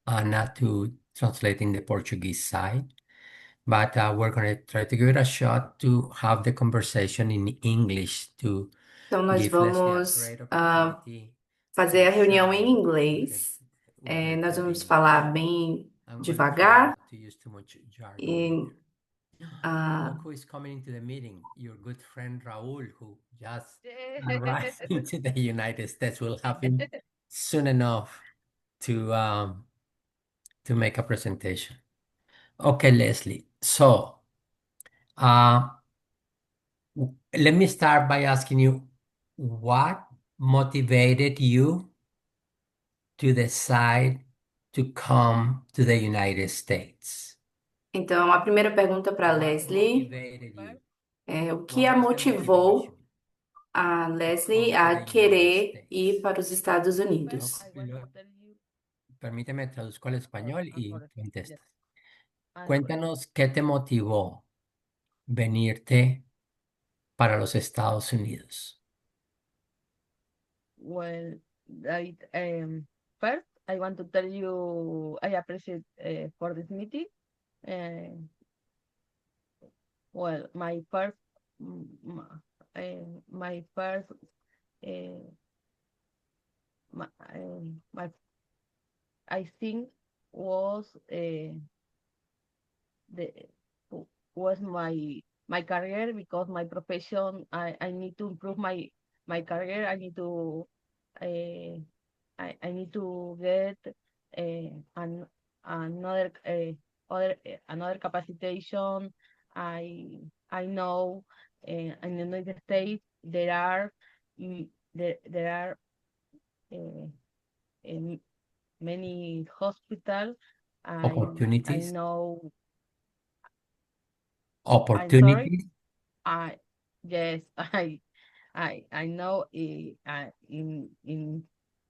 Anna to translating the Portuguese side. But we're going to try to give it a shot to have the conversation in English to Então, nós give Leslie a vamos great opportunity fazer to a reunião em shine inglês. with her Nós good vamos English. falar bem I'm going to try devagar not to use too much jargon e here. ah, Look who is coming into the meeting. Your good friend Raul, who just arrived Yeah. into the United States. We'll have him soon enough to make a presentation. Okay, Leslie. So uh, let me start by asking you what motivated you to decide to come to the United States? então a primeira pergunta para What Leslie motivated you? é o que What a was the motivation motivou a to Leslie come to a the United querer ir States? para os Estados First, Unidos. I want to tell you, Permíteme traduzco al sorry, español I'm y sorry. Yes, contestas. I'm sorry. Cuéntanos qué te motivó venirte para los Estados Unidos. Well, I, first, I want to tell you I appreciate for this meeting. Uh, well, mm, m- my first, uh, my I think was the was my career because my profession I need to improve my career. I need to uh, I need to get an another another capacitation. I know in the United States there are there are uh, um, many hospitals. I Opportunities. know. I'm sorry. Opportunities. I yes. I know in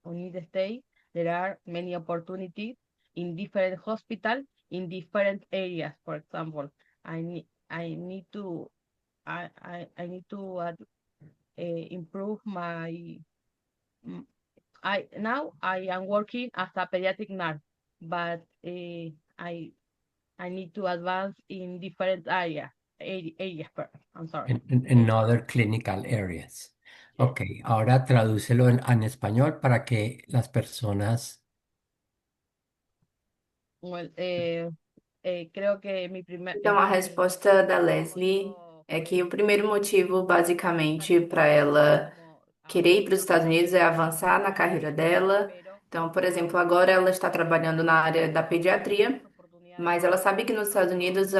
United States there are many opportunities in different hospitals in different areas. For example, I need to I need to improve my. mm, I now I am working as a pediatric nurse, but I I need to advance in different areas. I'm sorry. En other clinical areas. Yes. Ok, ahora tradúcelo en español para que las personas... Well, creo que mi primer, Então, a resposta da Leslie motivo é que o primeiro motivo, basicamente, para ela como querer ir para os avanzar Estados Unidos é avançar na en mi carreira carrera, dela. pero Então, por exemplo, agora ela está trabalhando na área da hay pediatria, muchas oportunidades mas ela sabe que nos Estados Unidos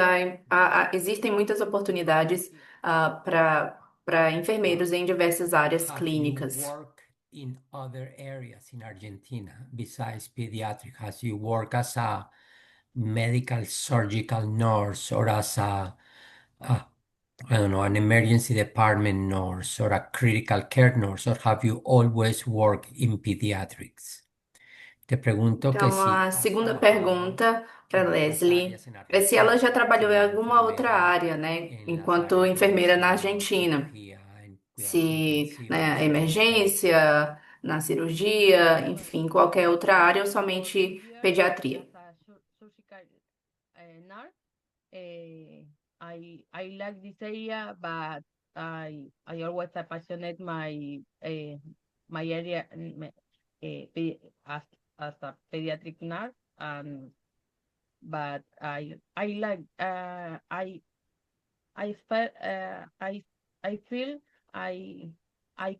existem muitas oportunidades sí, para enfermeiros em diversas áreas Have you clínicas. worked in other areas in Argentina besides pediatric? Has you worked as a medical surgical nurse or as a I don't know, an emergency department nurse or a critical care nurse, or have you always worked in pediatrics? Te pregunto que Então, si a has segunda trabajado pergunta para en otras Leslie áreas en é se ela já Argentina, trabalhou em siendo alguma outra enfermera área, né, en las enquanto áreas de enfermeira na admisión, Argentina. cirugía, en cuidados Se na intensivos, emergencia. emergência, na cirurgia, well, enfim, qualquer outra área ou for 2 somente years pediatria. as a surgical nurse. Uh, I like this area, but I always passionate my area as a pediatric nurse, and but I like I feel I I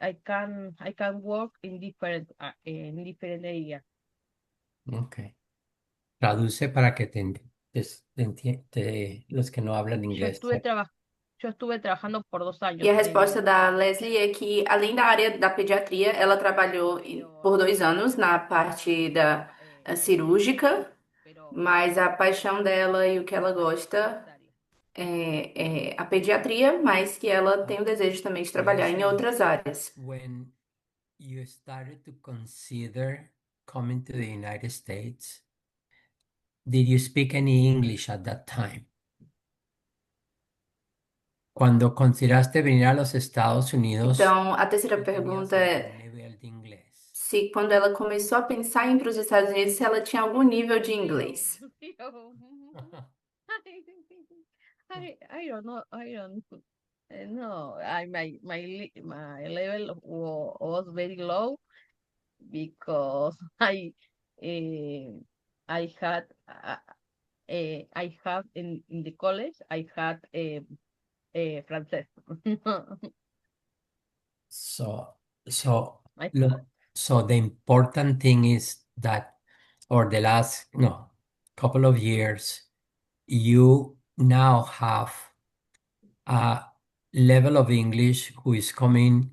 I can work in different areas. Ok. Traduce para que los que no hablan Yo inglés. estuve trabajando yo estuve trabajando por dos E años a resposta da Leslie é que, além da área da pediatria, ela trabalhou por pero 2 anos na parte da cirúrgica, pero mas a paixão dela e o que ela hay gosta diferentes áreas. é a pediatria, mas que ela tem o desejo também de trabalhar em Leslie, outras áreas. when you started to consider coming to the United States, did you speak any English at that time? Cuando consideraste venir a los Estados Unidos, Então, a terceira ¿tú tenías pergunta é algún nivel de inglés? se quando ela começou a pensar em ir para os Estados Unidos, se ela tinha algum nível de inglês. Zero. I don't know. I don't know. My level was very low because uh, I had I have in the college I had francés. So, so, I look, so the important thing is that, or the last, no, couple of years, you now have a level of English who is coming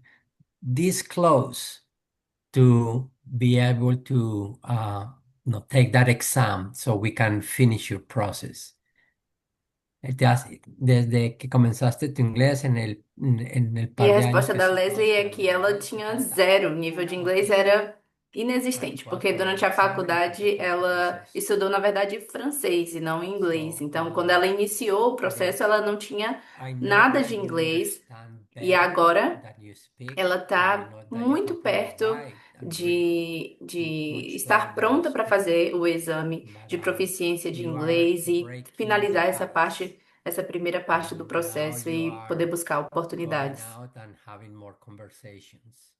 this close to be able to take that exam so we can finish your process. Desde que comenzaste tu inglés en el E a par de años resposta que da sí Leslie estabas é con el que ela inglés, ¿qué tinha tal está? zero, o nível de inglês era inexistente, ¿Cuál porque fue el durante a examen y cómo faculdade fue el ela proceso? estudou, na verdade, francês e não inglês. So, Então, quando ela iniciou o processo, ela não tinha I know nada that de you inglês understand e better agora than you speak, ela and I está know that you muito can probably perto write and read de much better estar than you pronta para speak. fazer o exame But de proficiência de you are inglês e breaking the finalizar ice, essa primeira parte do and now processo you e poder are buscar going oportunidades. out and having more conversations.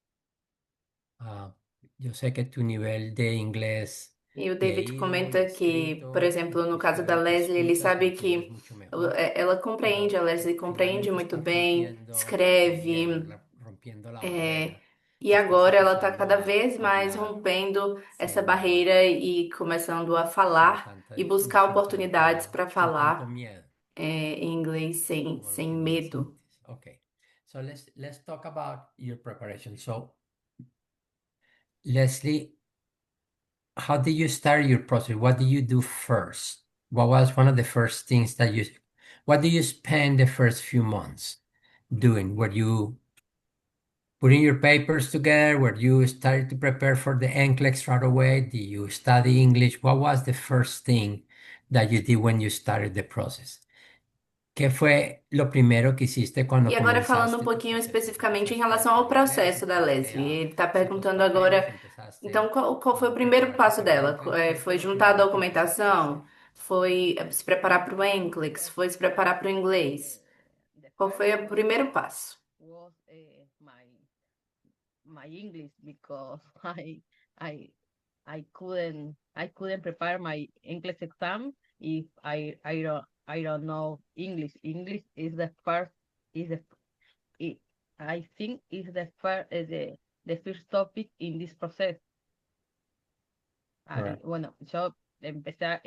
Ah, yo sé que tu nivel de inglés E o David leído y comenta que, por escrito, exemplo, no se caso da ve que Leslie, ele escuchas, lo sabe entiendes que mucho mejor, ela compreende, a pero Leslie compreende finalmente muito estás bem, rompiendo el hielo, escreve, rompiendo la é, barrera, e te estás agora ela está empezando cada vez a mais hablar rompendo essa sin, barreira e começando a falar e buscar oportunidades para sin tanto falar miedo, em inglês como lo sem tenías medo. antes. Okay, so let's talk about your preparation. So, Leslie, how did you start your process? What did you do first? What was one of the first things what did you spend the first few months doing? Were you putting your papers together? Were you started to prepare for the NCLEX right away? Did you study English? What was the first thing that you did when you started the process? ¿Qué fue lo primero que hiciste cuando E agora falando um comenzaste tu pouquinho proceso? especificamente em ¿Empezaste a relação ao estudiar inglés? processo da ¿Empezaste Leslie, a ele está hacer los perguntando papeles? agora, então, ¿Empezaste qual foi o a primeiro prepararte passo para el dela? NCLEX? ¿Qué fue Foi lo juntar a primero que empezaste a hacer? documentação? Foi se preparar para o NCLEX? Foi se preparar para o inglês? the Qual first foi o primeiro passo? was my English because I I couldn't prepare my English exam if I don't know English. English is the first is the it, I think is the first topic in this process. Right. Bueno, yo empecé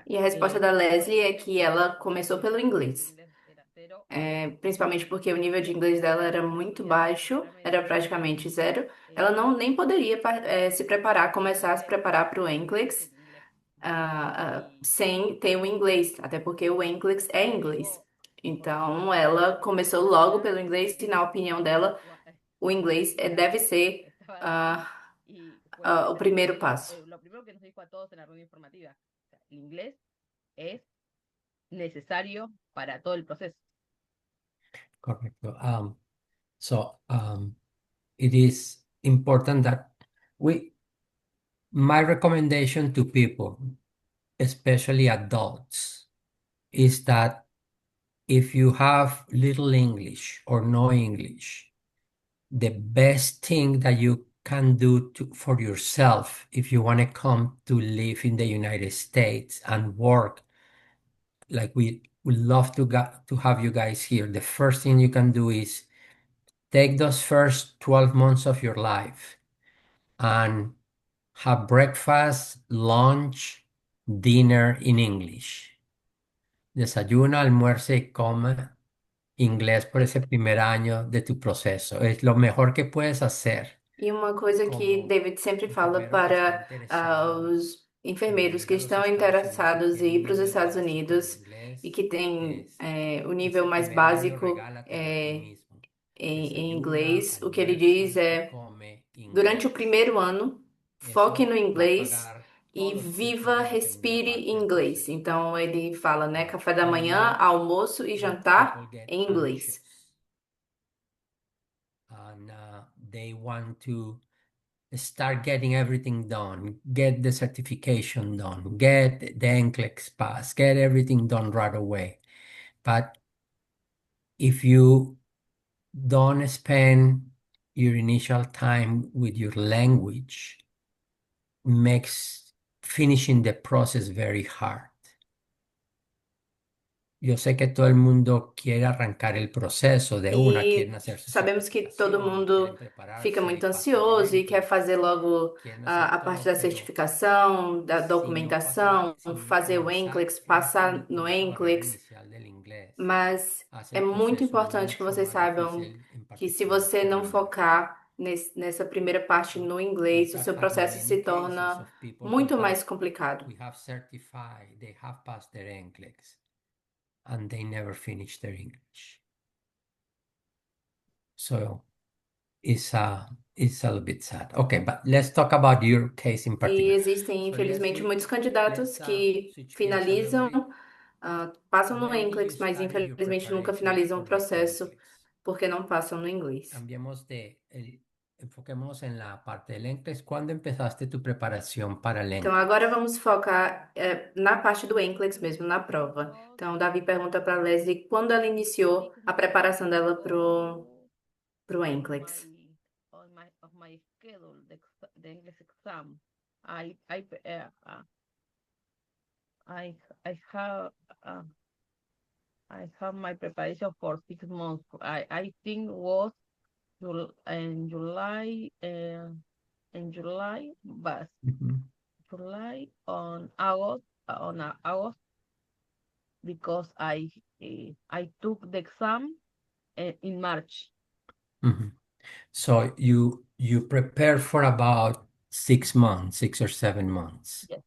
E a resposta da Leslie é que ela começou pelo inglês. inglés era cero. Principalmente porque o nível de inglês dela era muito baixo, era praticamente zero. Ela não nem poderia se preparar, começar a se preparar para o NCLEX sem ter o inglês, até porque o NCLEX é inglês. Então, ela começou logo pelo inglês e, na opinião dela, o inglês deve ser ah, o primeiro passo. Lo primero que nos dijo a todos en la reunión informativa, o sea, el inglés es necesario para todo el proceso. Correcto. It is important that my recommendation to people, especially adults, is that if you have little English or no English, the best thing that you can do for yourself if you want to come to live in the United States and work, like we would love to have you guys here, the first thing you can do is take those first 12 months of your life and have breakfast, lunch, dinner in English. Desayuna, almuerza y come inglés por ese primer año de tu proceso. Es lo mejor que puedes hacer E uma coisa que como David sempre fala enfermero que está para interesado os en enfermeiros ir que a los estão Estados Unidos y interessados em quieren ir un para os nivel Estados básico de Unidos e inglés que têm es o nível ese mais primer año básico regálatelo a ti mismo. em Desayuna, inglês, o que ele diz almuerza y é: come durante o inglés. primeiro ano, foque no Eso va a inglês pagar e todos los costos viva, de la segunda respire parte del inglês. proceso. Então ele fala, né, café da I manhã, know almoço e that people jantar get em inglês. anxious and they want to start getting everything done, get the certification done, get the NCLEX pass, get everything done right away. But if you don't spend your initial time with your language, makes finishing the process very hard. Yo sé que todo el mundo quiere arrancar el proceso de una, quieren E hacer su sabemos que todo certificación, quieren mundo fica prepararse, muito ansioso e quer pasar fazer logo quieren a hacer parte todo, da pero certificação, da si no pasa, documentação, sin fazer o comenzar NCLEX, passar no esa barrera NCLEX, inicial del inglés, mas hace é el muito proceso importante que mucho vocês más saibam difícil, en que se particular você for não women. focar nessa primeira parte Uh, no we inglês, o seu have processo many se cases torna of people muito mais complicado. we have certified, they have passed their NCLEX and they never finished their English. So it's a little bit sad. Okay, but let's talk about your case in E particular. existem, So infelizmente, Leslie, muitos candidatos let's que switch gears a little finalizam, bit. passam no When did you NCLEX, mas start your infelizmente nunca preparation finalizam o for the processo NCLEX? porque não passam no inglês. Enfoquémonos en la parte del NCLEX. ¿Cuándo empezaste tu preparación para el Então, NCLEX? agora vamos focar na parte do NCLEX mesmo, na prova. Então, Davi pergunta para a Leslie quando ela iniciou a preparação dela pro NCLEX. Of my schedule, the English exam. I I I have uh, I have my preparation for 6 months. I think was in July, but Mhm, July on August because I took the exam in March. mhm. So you prepare for about 6 months, 6 or 7 months. Yes.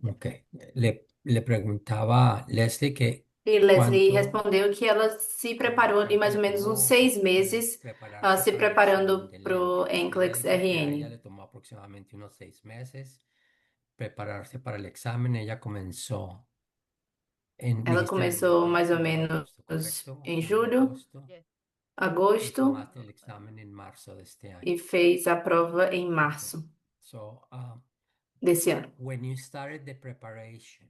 Okay. Le preguntaba a Leslie que E Leslie cuánto respondeu que ela se preparou em mais cuánto ou le menos uns tomó 6 meses, prepararse se para el examen preparando del pro NCLEX. Ella NCLEX dice que a ella RN. le tomó aproximadamente unos 6 meses prepararse para el examen. Ella comenzó Ela dijiste começou mais ou julio, menos agosto, ¿correcto? em Julio, julho, agosto. Yes. Y agosto tomaste el examen en marzo de este e año. fez a prova em Okay. março So, desse ano. when you started the preparation,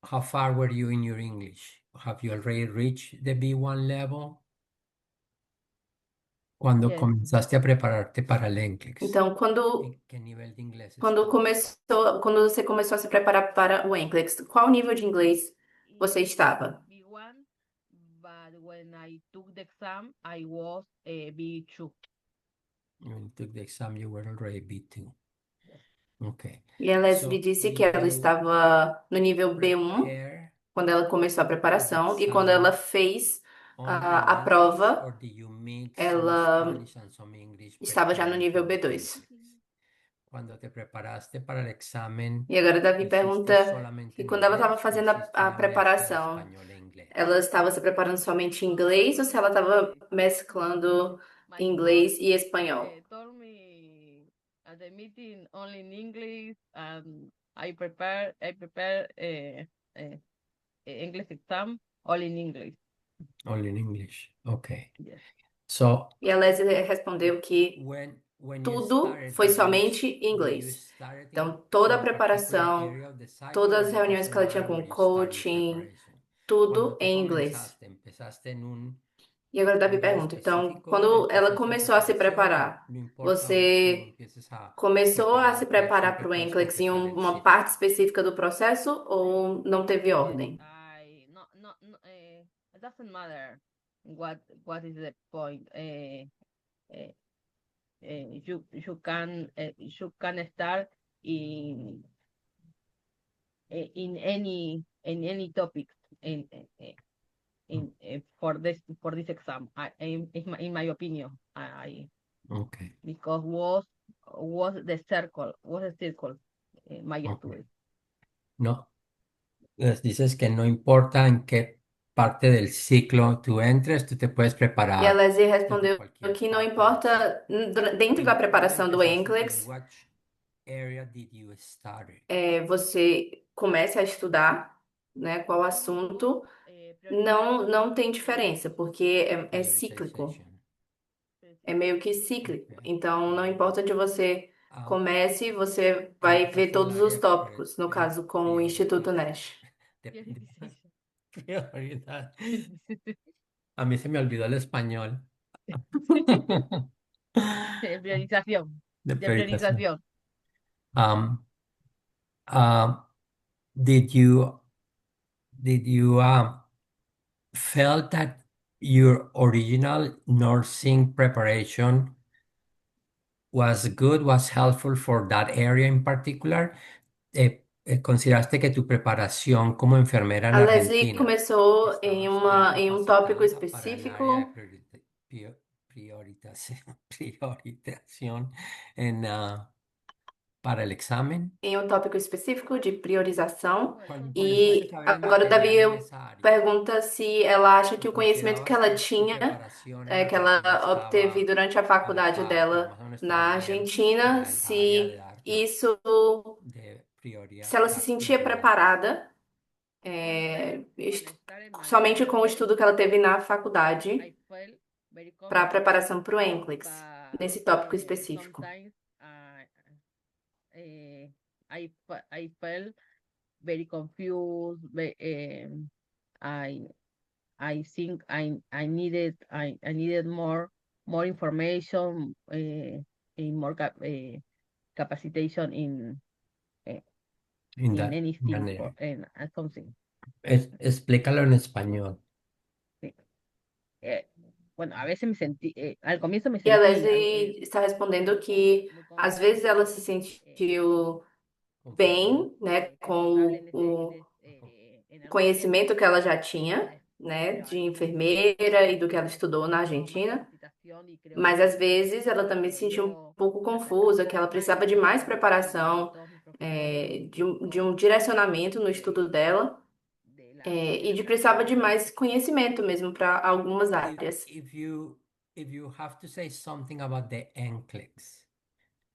how far were you in your English? Have you already reached the B1 level? Cuando Yes. comenzaste a prepararte para el NCLEX, Então, ¿en qué nivel de inglés quando estabas? quando você começou a se preparar para o NCLEX, qual nível de inglês você estava? B1, but when I took the exam, I was B2. When you took the exam, you were already B2. Yes. Okay. E a Leslie So, disse que did ela you estava no nível B1 prepare quando ela começou a for the preparação e quando ela exam fez only in a English, or prova, did you mix some ela Spanish and some English estava já no preparing nível for the B2. NCLEX? Cuando te preparaste para el examen, E agora Davi ¿hiciste pergunta solamente que en quando ela estava inglés o fazendo hiciste a una mezcla de preparação, español e inglés? ela estava se preparando somente em inglês ou se ela estava mesclando My inglês coach e espanhol? told me at the meeting only in English, and I prepare English exam all in English. Only in English. Okay. Yes. So, E a Leslie respondeu que when you tudo started, foi somente em did you inglês. start Então, toda a in a particular preparação, area of the cycle, todas or as it reuniões doesn't que ela tinha matter com where o you start your coaching, preparation? tudo Cuando tú em inglês. empezaste en un E agora Davi nivel pergunta, então, específico del quando ela proceso de começou a se preparación, o preparar, no importa donde tú você empieces a começou a se prepararte, preparar siempre para o puedes NCLEX em completar el uma ciclo. parte específica do processo ou não teve Yes. ordem? I no it doesn't matter what is the point. Uh, you can start in in any topic in for this exam. In my opinion, I Okay. because was the circle my Okay. student. No, les dices que no importa en qué parte del ciclo tú entres, tú te puedes E a preparar Leslie desde respondeu cualquier que não parte del ciclo. importa, dentro da ¿Cuándo preparação do empezaste? In NCLEX, what area did you start? você comece a estudar, né, qual assunto, não tem diferença, porque é cíclico. Prioritization. é meio que cíclico. Okay. Então, não importa onde você Um, comece, você vai ver todos os tópicos, no caso, com o Instituto Nash. Prioritization. Prioridad. A mí se me olvidó el español. Priorización. De De priorización. priorización. Um, uh, did you felt that your original nursing preparation was good, was helpful for that area in particular? ¿Consideraste que tu preparación como enfermera en A Leslie Argentina começou estaba em um tópico capacitada para el área de específico, priorización, priorización en, para el examen? de priorização. ¿Cuál fue tu E saber en agora o Davi en esa área? pergunta se ela acha ¿Y que o conhecimento que considerabas ela que tu tinha, preparación en que ela Argentina obteve estaba durante a faculdade adecuada, dela más o menos estaba na bien Argentina, para el área de se isso, de se ela se dar sentia prioridad? preparada, somente com o estudo que ela teve na I faculdade felt very para a comfortable, preparação para o NCLEX, but nesse tópico específico. sometimes I felt very confused. I I think I needed more information, in more capacitation uh, In in that anything for manera. and something. Explícalo en español. Sí. Bueno, a veces al comienzo me E a sentí Leslie está respondendo que muy às vezes ela se eh, sentiu Confortable. bem, né, confortable com o en algunos temas, conhecimento que ela já pero tinha, né, pero de al principio enfermeira e do que ela estudou na necesitaba más Argentina, capacitación y creo mas às que vezes ela também se sentiu um yo pouco hasta hace confusa, que ela pocos precisava años de mais a preparação, todos mis profesores de um médicos direcionamento no estudo dela, de e de precisava de mais conhecimento mesmo para algumas If, áreas. if you if you have to say something about the NCLEX,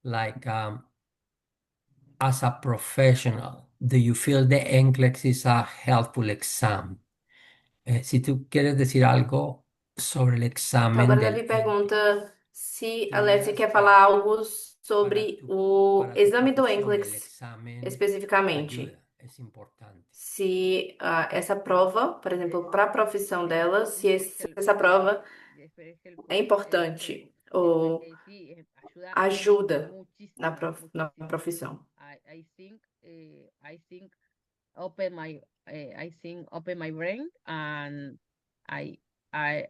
like as a professional, do you feel the NCLEX is a helpful exam? Si tú quieres decir algo sobre el Então, examen agora del Davi NCLEX, pergunta se a Leslie ¿dirías quer falar que algo para sobre o para tu exame do profesión el NCLEX examen especificamente. ayuda, es importante? Se essa prova, por exemplo, para a profissão dela, se essa prova é importante ou sí, ayuda ajuda muchísimo, na muchísimo. profissão. I think open my I think open my brain and I I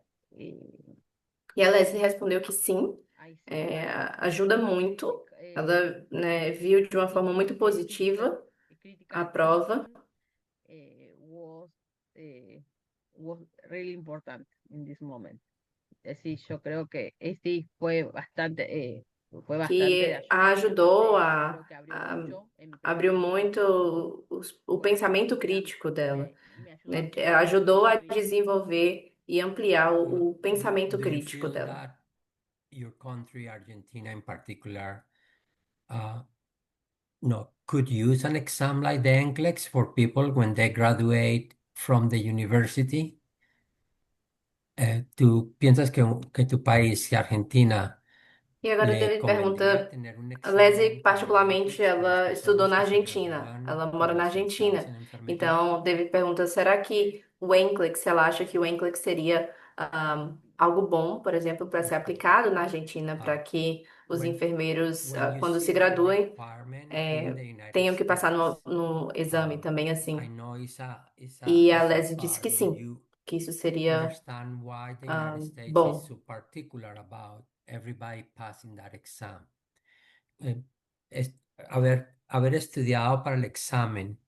E a Leslie respondeu que sim, I think ajuda muito. Ela, né, viu de uma forma muito positiva critical a prova. thinking was was really important in this moment. Sí, yo creo que sí fue bastante de Que a ayuda. ajudou Creo que abrió a mucho en mi abriu pensamiento, muito o pensamento ampliar, crítico dela, me ayudó a né? ampliar mi Ajudou a pensamiento crítico. desenvolver e ampliar o pensamento Do you crítico feel dela. that your country, Argentina in particular, uh, no, could use an exam like the NCLEX for people when they graduate from the university? ¿Tú piensas que tu país, que Argentina, E agora le ele pergunta pergunta, tener un a Leslie, examen como el particularmente, NCLEX para las ela estudou personas na que se Argentina. gradúan Ela mora como na licenciados Argentina. en enfermería? Então, David pergunta, será que o NCLEX, se ela acha que o NCLEX seria algo bom, por exemplo, para ser aplicado na Argentina, para que os When, enfermeiros, when you quando se see the graduem, requirement here in the United tenham que passar States, no exame também, I assim. know it's E a it's a Leslie disse hard. que Do sim, you que isso seria understand why the United States is bom. so particular about everybody passing that exam? Eh, es- haber estudiado para el examen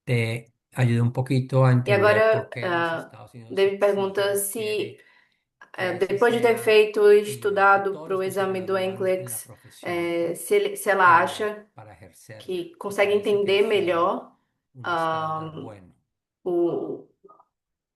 te ayuda un poquito a E entender por agora, qué en los Estados Unidos David se pergunta se, requiere que ese depois de ter sea, feito y que estudado todos para o los que se exame do gradúan en la NCLEX, profesión se ela tengan acha para ejercerla. que Y consegue parece que entender eso es melhor un estándar ah, bueno. o,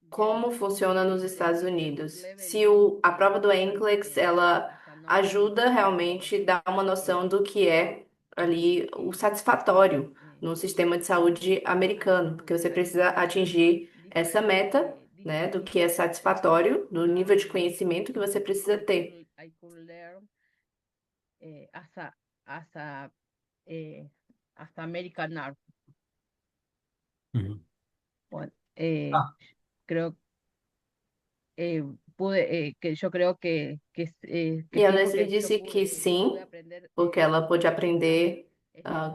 como Yes, funciona nos the Estados NCLEX Unidos. level Se is a prova do NCLEX, ela hasta knowing ajuda realmente a dar uma noção do que é ali o satisfatório no sistema de saúde americano, porque você precisa atingir essa meta, né, do que é satisfatório, do nível de conhecimento que você precisa ter. I could learn as a eh, as American art. Mhm. Bueno, Ah, creo que yo creo que E a sí, Leslie porque disse que pude sim, aprender porque ela pôde aprender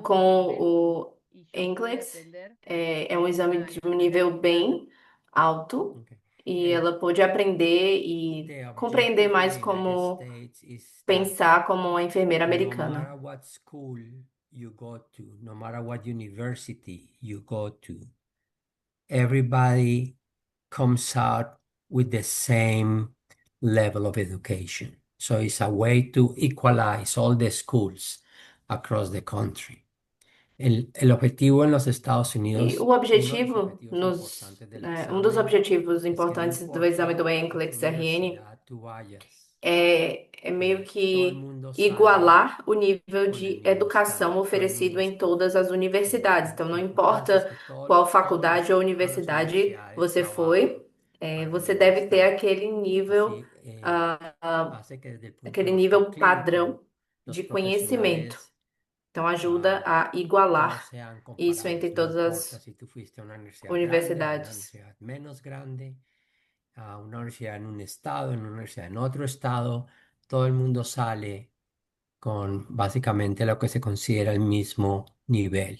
com muchos niveles o y yo pude NCLEX. aprender É um exame de um nível bem alto okay. e ela pôde aprender The e compreender objective of mais the United como States is that pensar como uma enfermeira no americana. matter what school you go to, no matter what university you go to, everybody comes out with the same level of education. So it's a way to equalize all the schools across the country. El objetivo en los Estados E Unidos, o uno de los objetivo objetivos importantes del um dos examen, objetivos es que no importantes do exame do importa a qué NCLEX RN universidad tú vayas, é meio todo el que mundo sale igualar o nível con el de mismo educação estándar, con el oferecido mismo em estándar. todas as universidades. Então, Lo não importante es importa que qual todos, faculdade ou todas las universidade universidades você trabajan foi, para el você mismo deve ter estándar. aquele nível, Así hace que desde el punto de aquele vista nível clínico, padrão los de conhecimento. profesionales Então, ajuda ah, a todos igualar sean isso comparables. entre No todas importa as si tú fuiste a una universidad grande, a una universidades. universidad menos grande, a una universidad en un estado, en una universidad en otro estado, todo el mundo sale con básicamente lo que se considera el mismo nivel.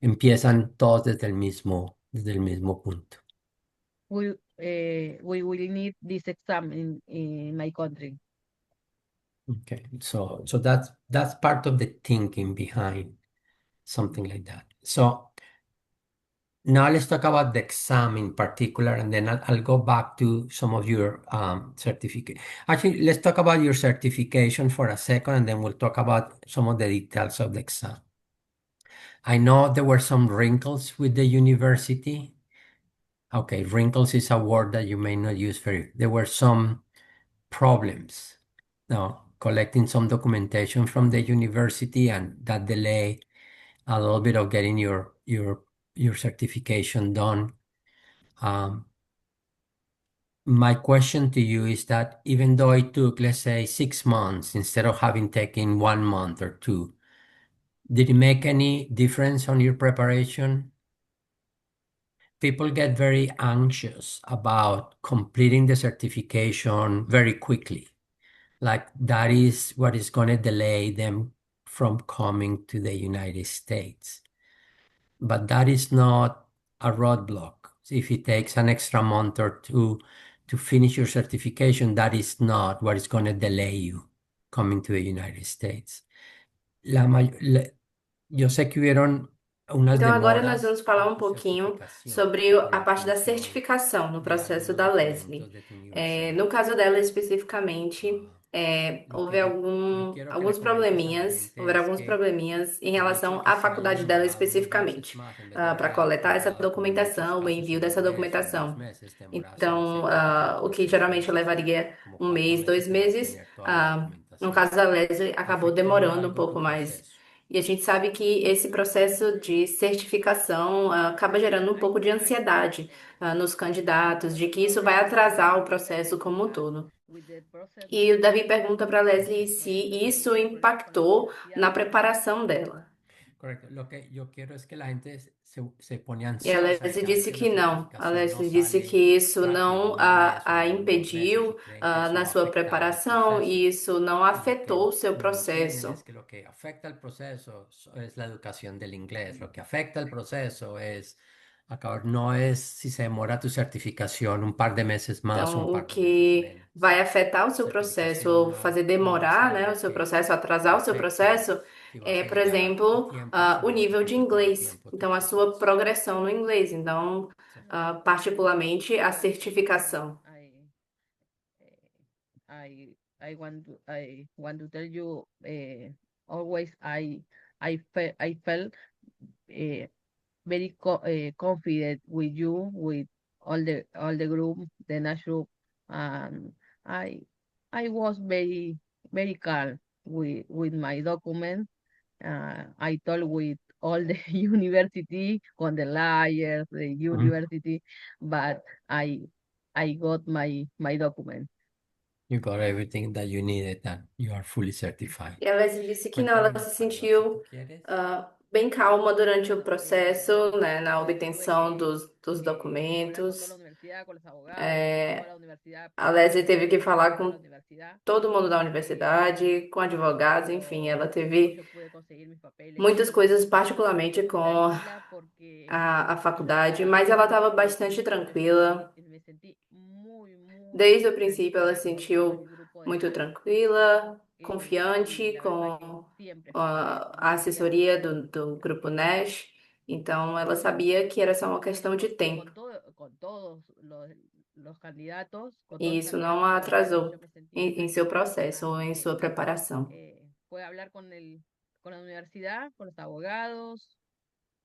Empiezan todos desde el mismo punto. we will need this exam in my country. Okay, so that's part of the thinking behind something like that. So now let's talk about the exam in particular, and then I'll go back to some of your certificate. Actually, let's talk about your certification for a second, and then we'll talk about some of the details of the exam. I know there were some wrinkles with the university. Okay, wrinkles is a word that you may not use very. There were some problems. No, collecting some documentation from the university, and that delay a little bit of getting your certification done. My question to you is that even though it took, let's say, 6 months instead of having taken 1 month or two, did it make any difference on your preparation? People get very anxious about completing the certification very quickly. Like that is what is going to delay them from coming to the United States. But that is not a roadblock. If it takes an extra month or two to finish your certification, that is not what is going to delay you coming to the United States. Yo sé que hubieron unas Então, agora nós demoras vamos falar en um tu pouquinho certificación sobre por a la parte da obtención certificação no de processo algunos da Leslie. documentos de tu universidad. No caso dela especificamente, Ah, lo houve que yo quiero que le comentes a la gente houveram es alguns que probleminhas em el hecho de relação que à se haya faculdade dela demorado unos meses especificamente, más, en vez de para haber coletar essa llegado como en muchos documentação, o casos envio en un dessa mes o en dos documentação. meses, demorarse en Então, certificar o unos que 6 meses, geralmente levaria como um 4 mês, meses 2 meses, tener toda la no documentación. caso da Leslie, acabou ¿Afectó en demorando um algo tu pouco mais. proceso? E a gente sabe que esse processo de certificação acaba gerando um pouco de ansiedade nos candidatos, de que isso vai atrasar o processo como um todo. With the process E o Davi of pergunta para Leslie se certification isso con la impactou na universidad. preparação dela. Correcto. Lo que yo quiero es que la gente se pone E a ansiosa de Leslie que a disse veces la que não. A certificación no Leslie disse que sale isso rápido, não en un mes o a en 2 meses y impediu creen que eso na va a sua afectar el preparação proceso. e isso não Y lo que afetou o seu no entienden processo. es que lo que afecta el proceso es la educación del inglés. Lo que afecta el proceso es acabar, no es si se demora tu certificación un par de meses más o un Então, o par de meses que menos. vai afetar o seu processo Certificación ou no, fazer no es demorar, né, o algo seu que processo, atrasar o seu afecte processo, si vas é, a por llegar a exemplo, tiempo, si o vas a nível de completar a inglês. tiempo tu Então, a sua proceso. progressão no inglês. Então, Sí. particularmente, a certificação. I want to tell you always I felt very confident with you, with all the group, the national, and I I was very calm with my document. I talked with all the university, con the lawyers, the Mhm. university, but I got my document. You got everything that you needed and you are fully certified. E a Leslie disse que não, ela Cuéntame se algo, si tú sentiu quieres. bem calma durante o processo, né, na Tuve obtenção que dos hablar con toda la documentos. universidad, con los abogados, toda É, la universidad a pidió Leslie teve que falar toda la com universidad. todo mundo da Eh, universidade, com advogados, enfim, ela después teve yo pude conseguir mis papeles muitas coisas, particularmente com tranquila porque a faculdade, estaba mas ela estava muy bastante tranquila, tranquila. me sentí muy, muy Desde o princípio, ela se segura con sentiu el grupo de muito NASH tranquila, y confiante la verdad que com siempre fue a muy guiada assessoria do grupo Nash. Então, ela sabia que era só uma questão de tempo. con todos los candidatos, con todos E los isso não candidatos, a la verdad que atrasou yo me sentí em seu processo ou segura em que sua preparação. fue hablar con la universidad, con los abogados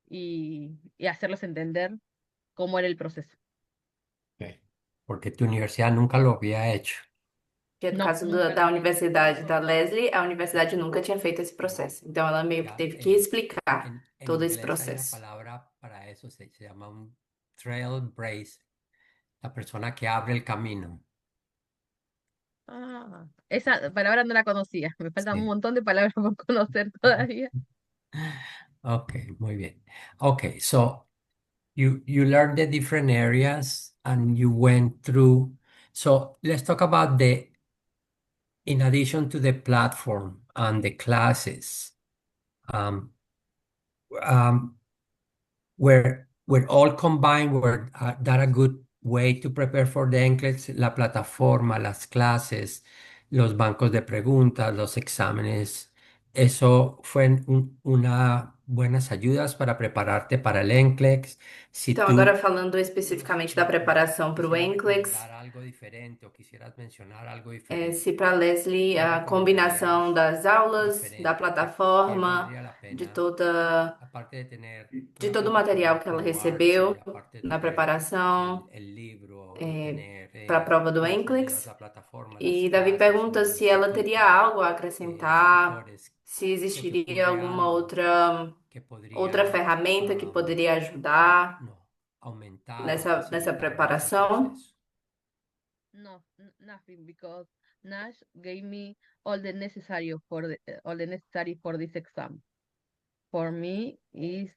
y hacerles entender cómo era el proceso. Ok. Porque tu universidad nunca lo había hecho. Que no No, caso nunca lo da había hecho. universidade da Leslie, a universidade nunca tinha feito esse processo. Então, ela meio que Ya, teve que explicar en todo esse inglés hay una processo. palabra para eso, se llama un trailblazer, la persona que abre el camino. Ah, esa palabra no la conocía. Me faltan un Sí. montón de palabras por conocer todavía. Okay, muy bien. Okay, so you learned the different areas and you went through. So let's talk about in addition to the platform and the classes, um, um, were all combined, were that a good way to prepare for the NCLEX, la plataforma, las clases, los bancos de preguntas, los exámenes? ¿Eso fue una buenas ayudas para prepararte para el NCLEX? Si Então, agora tú falando especificamente da preparação para o quisieras NCLEX, recomendar algo diferente o quisieras mencionar algo diferente, se para Leslie ¿qué a combinação recomendarías das aulas, da diferente? ¿Qué plataforma, valdría la de pena, toda, aparte de tener de una todo o material plataforma que ela como recebeu Archer, aparte de na tener preparação el libro y tener para a prova do las ayudas, NCLEX? la plataforma, las E Davi clases, un pergunta buen se ela teria instituto, algo a los acrescentar, tutores? se ¿Se te existiria ocurre alguma algo que outra podría ferramenta que poderia ajudar no, aumentar o nessa facilitar ese preparação. proceso? No, nothing, because Nash gave me all the necessary for all the necessary for this exam. For me, uh,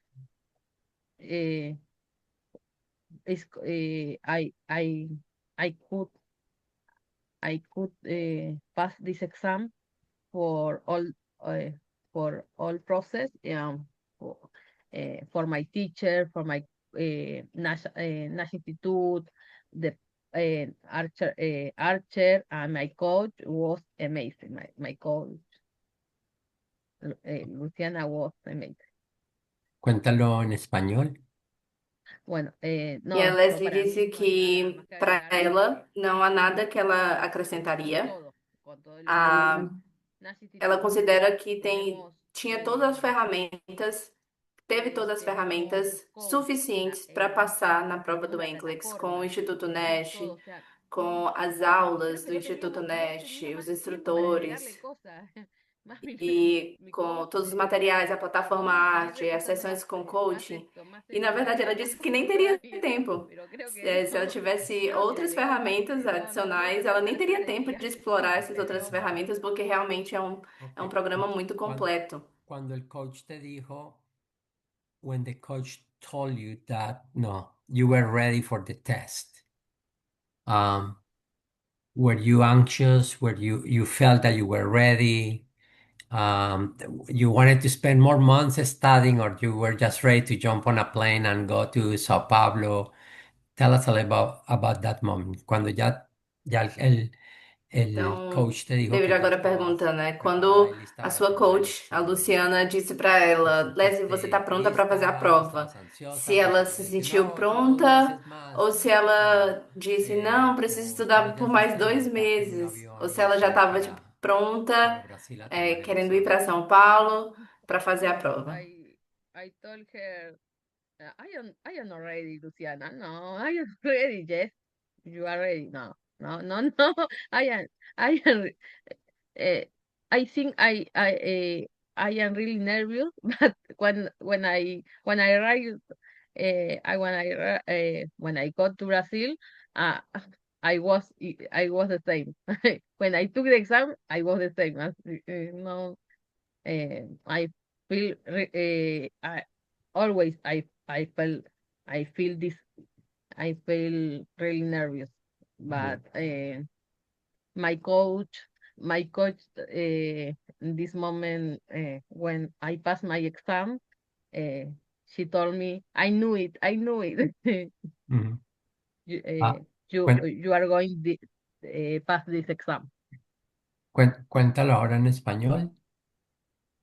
is I could pass this exam for all uh, process for, for my teacher, for my Nash Institute, the Archer, and my coach was amazing. My coach Luciana was amazing. Cuéntalo en español. Bueno, E a no, yo Leslie para disse mí no hay nada que más que para agregar ela porque não há nada que ela con acrescentaria. todo, con todo el Ah, Nash ela Institute considera que tenemos tinha todas as ferramentas, teve todas as tenemos ferramentas coach, suficientes para passar na prova do tenemos la NCLEX com o plataforma, Instituto tenemos Nash, todo, o sea, com as creo aulas que do Instituto no Nash, tenía os más tiempo para agregarle instrutores cosas. Más mi com coach, todos os materiais, a plataforma ponerle Arte, as cosas sessões com más coaching. esto, más E na esto, más verdade lo ela otro, disse que nem teria todavía, tempo. pero creo que Se ela tivesse no, si outras agregamos, ferramentas adicionais, ela nem hace teria 3 tempo días. de explorar essas outras ferramentas, porque realmente é Ok. um programa muito Cuando, completo. cuando el coach te dijo, when the coach told you that no, you were ready for the test, um, were you anxious? Were you felt that you were ready? Um, you wanted to spend more months studying, or you were just ready to jump on a plane and go to Sao Paulo? Tell us a little about that moment, cuando ya el Então, coach te dijo David que ya agora estabas pergunta, né? preparada y Quando lista a para sua tomar el coach, a examen. Luciana, disse para ¿Te ela, Leslie, você está sentiste pronta para fazer a lista? prova? ¿Estabas Se ansiosa? ¿Te ela se sentiste, sentiu no, solo 2 meses pronta, ou más? se O, ela disse, não, preciso estaba estudar ya por mais lista de 2 montarte en un meses, ou avión se e ela já irte estava tipo, para pronta, Brasil a tomar el querendo ir para examen. São Paulo para fazer a prova. I told her, I am not ready, Luciana. No, I am ready. Yes, you are ready. No, no, no, no. I am. Uh, I think I am really nervous. But when I arrive, when I got to Brazil, uh, I was the same. When I took the exam, I was the same. No, I feel I always I feel this I feel really nervous, Yeah. but my coach my coach in this moment when I passed my exam, uh, she told me I knew it. Ujú. you, Ah, cuen- you are going pass this exam. cuéntalo ahora en español.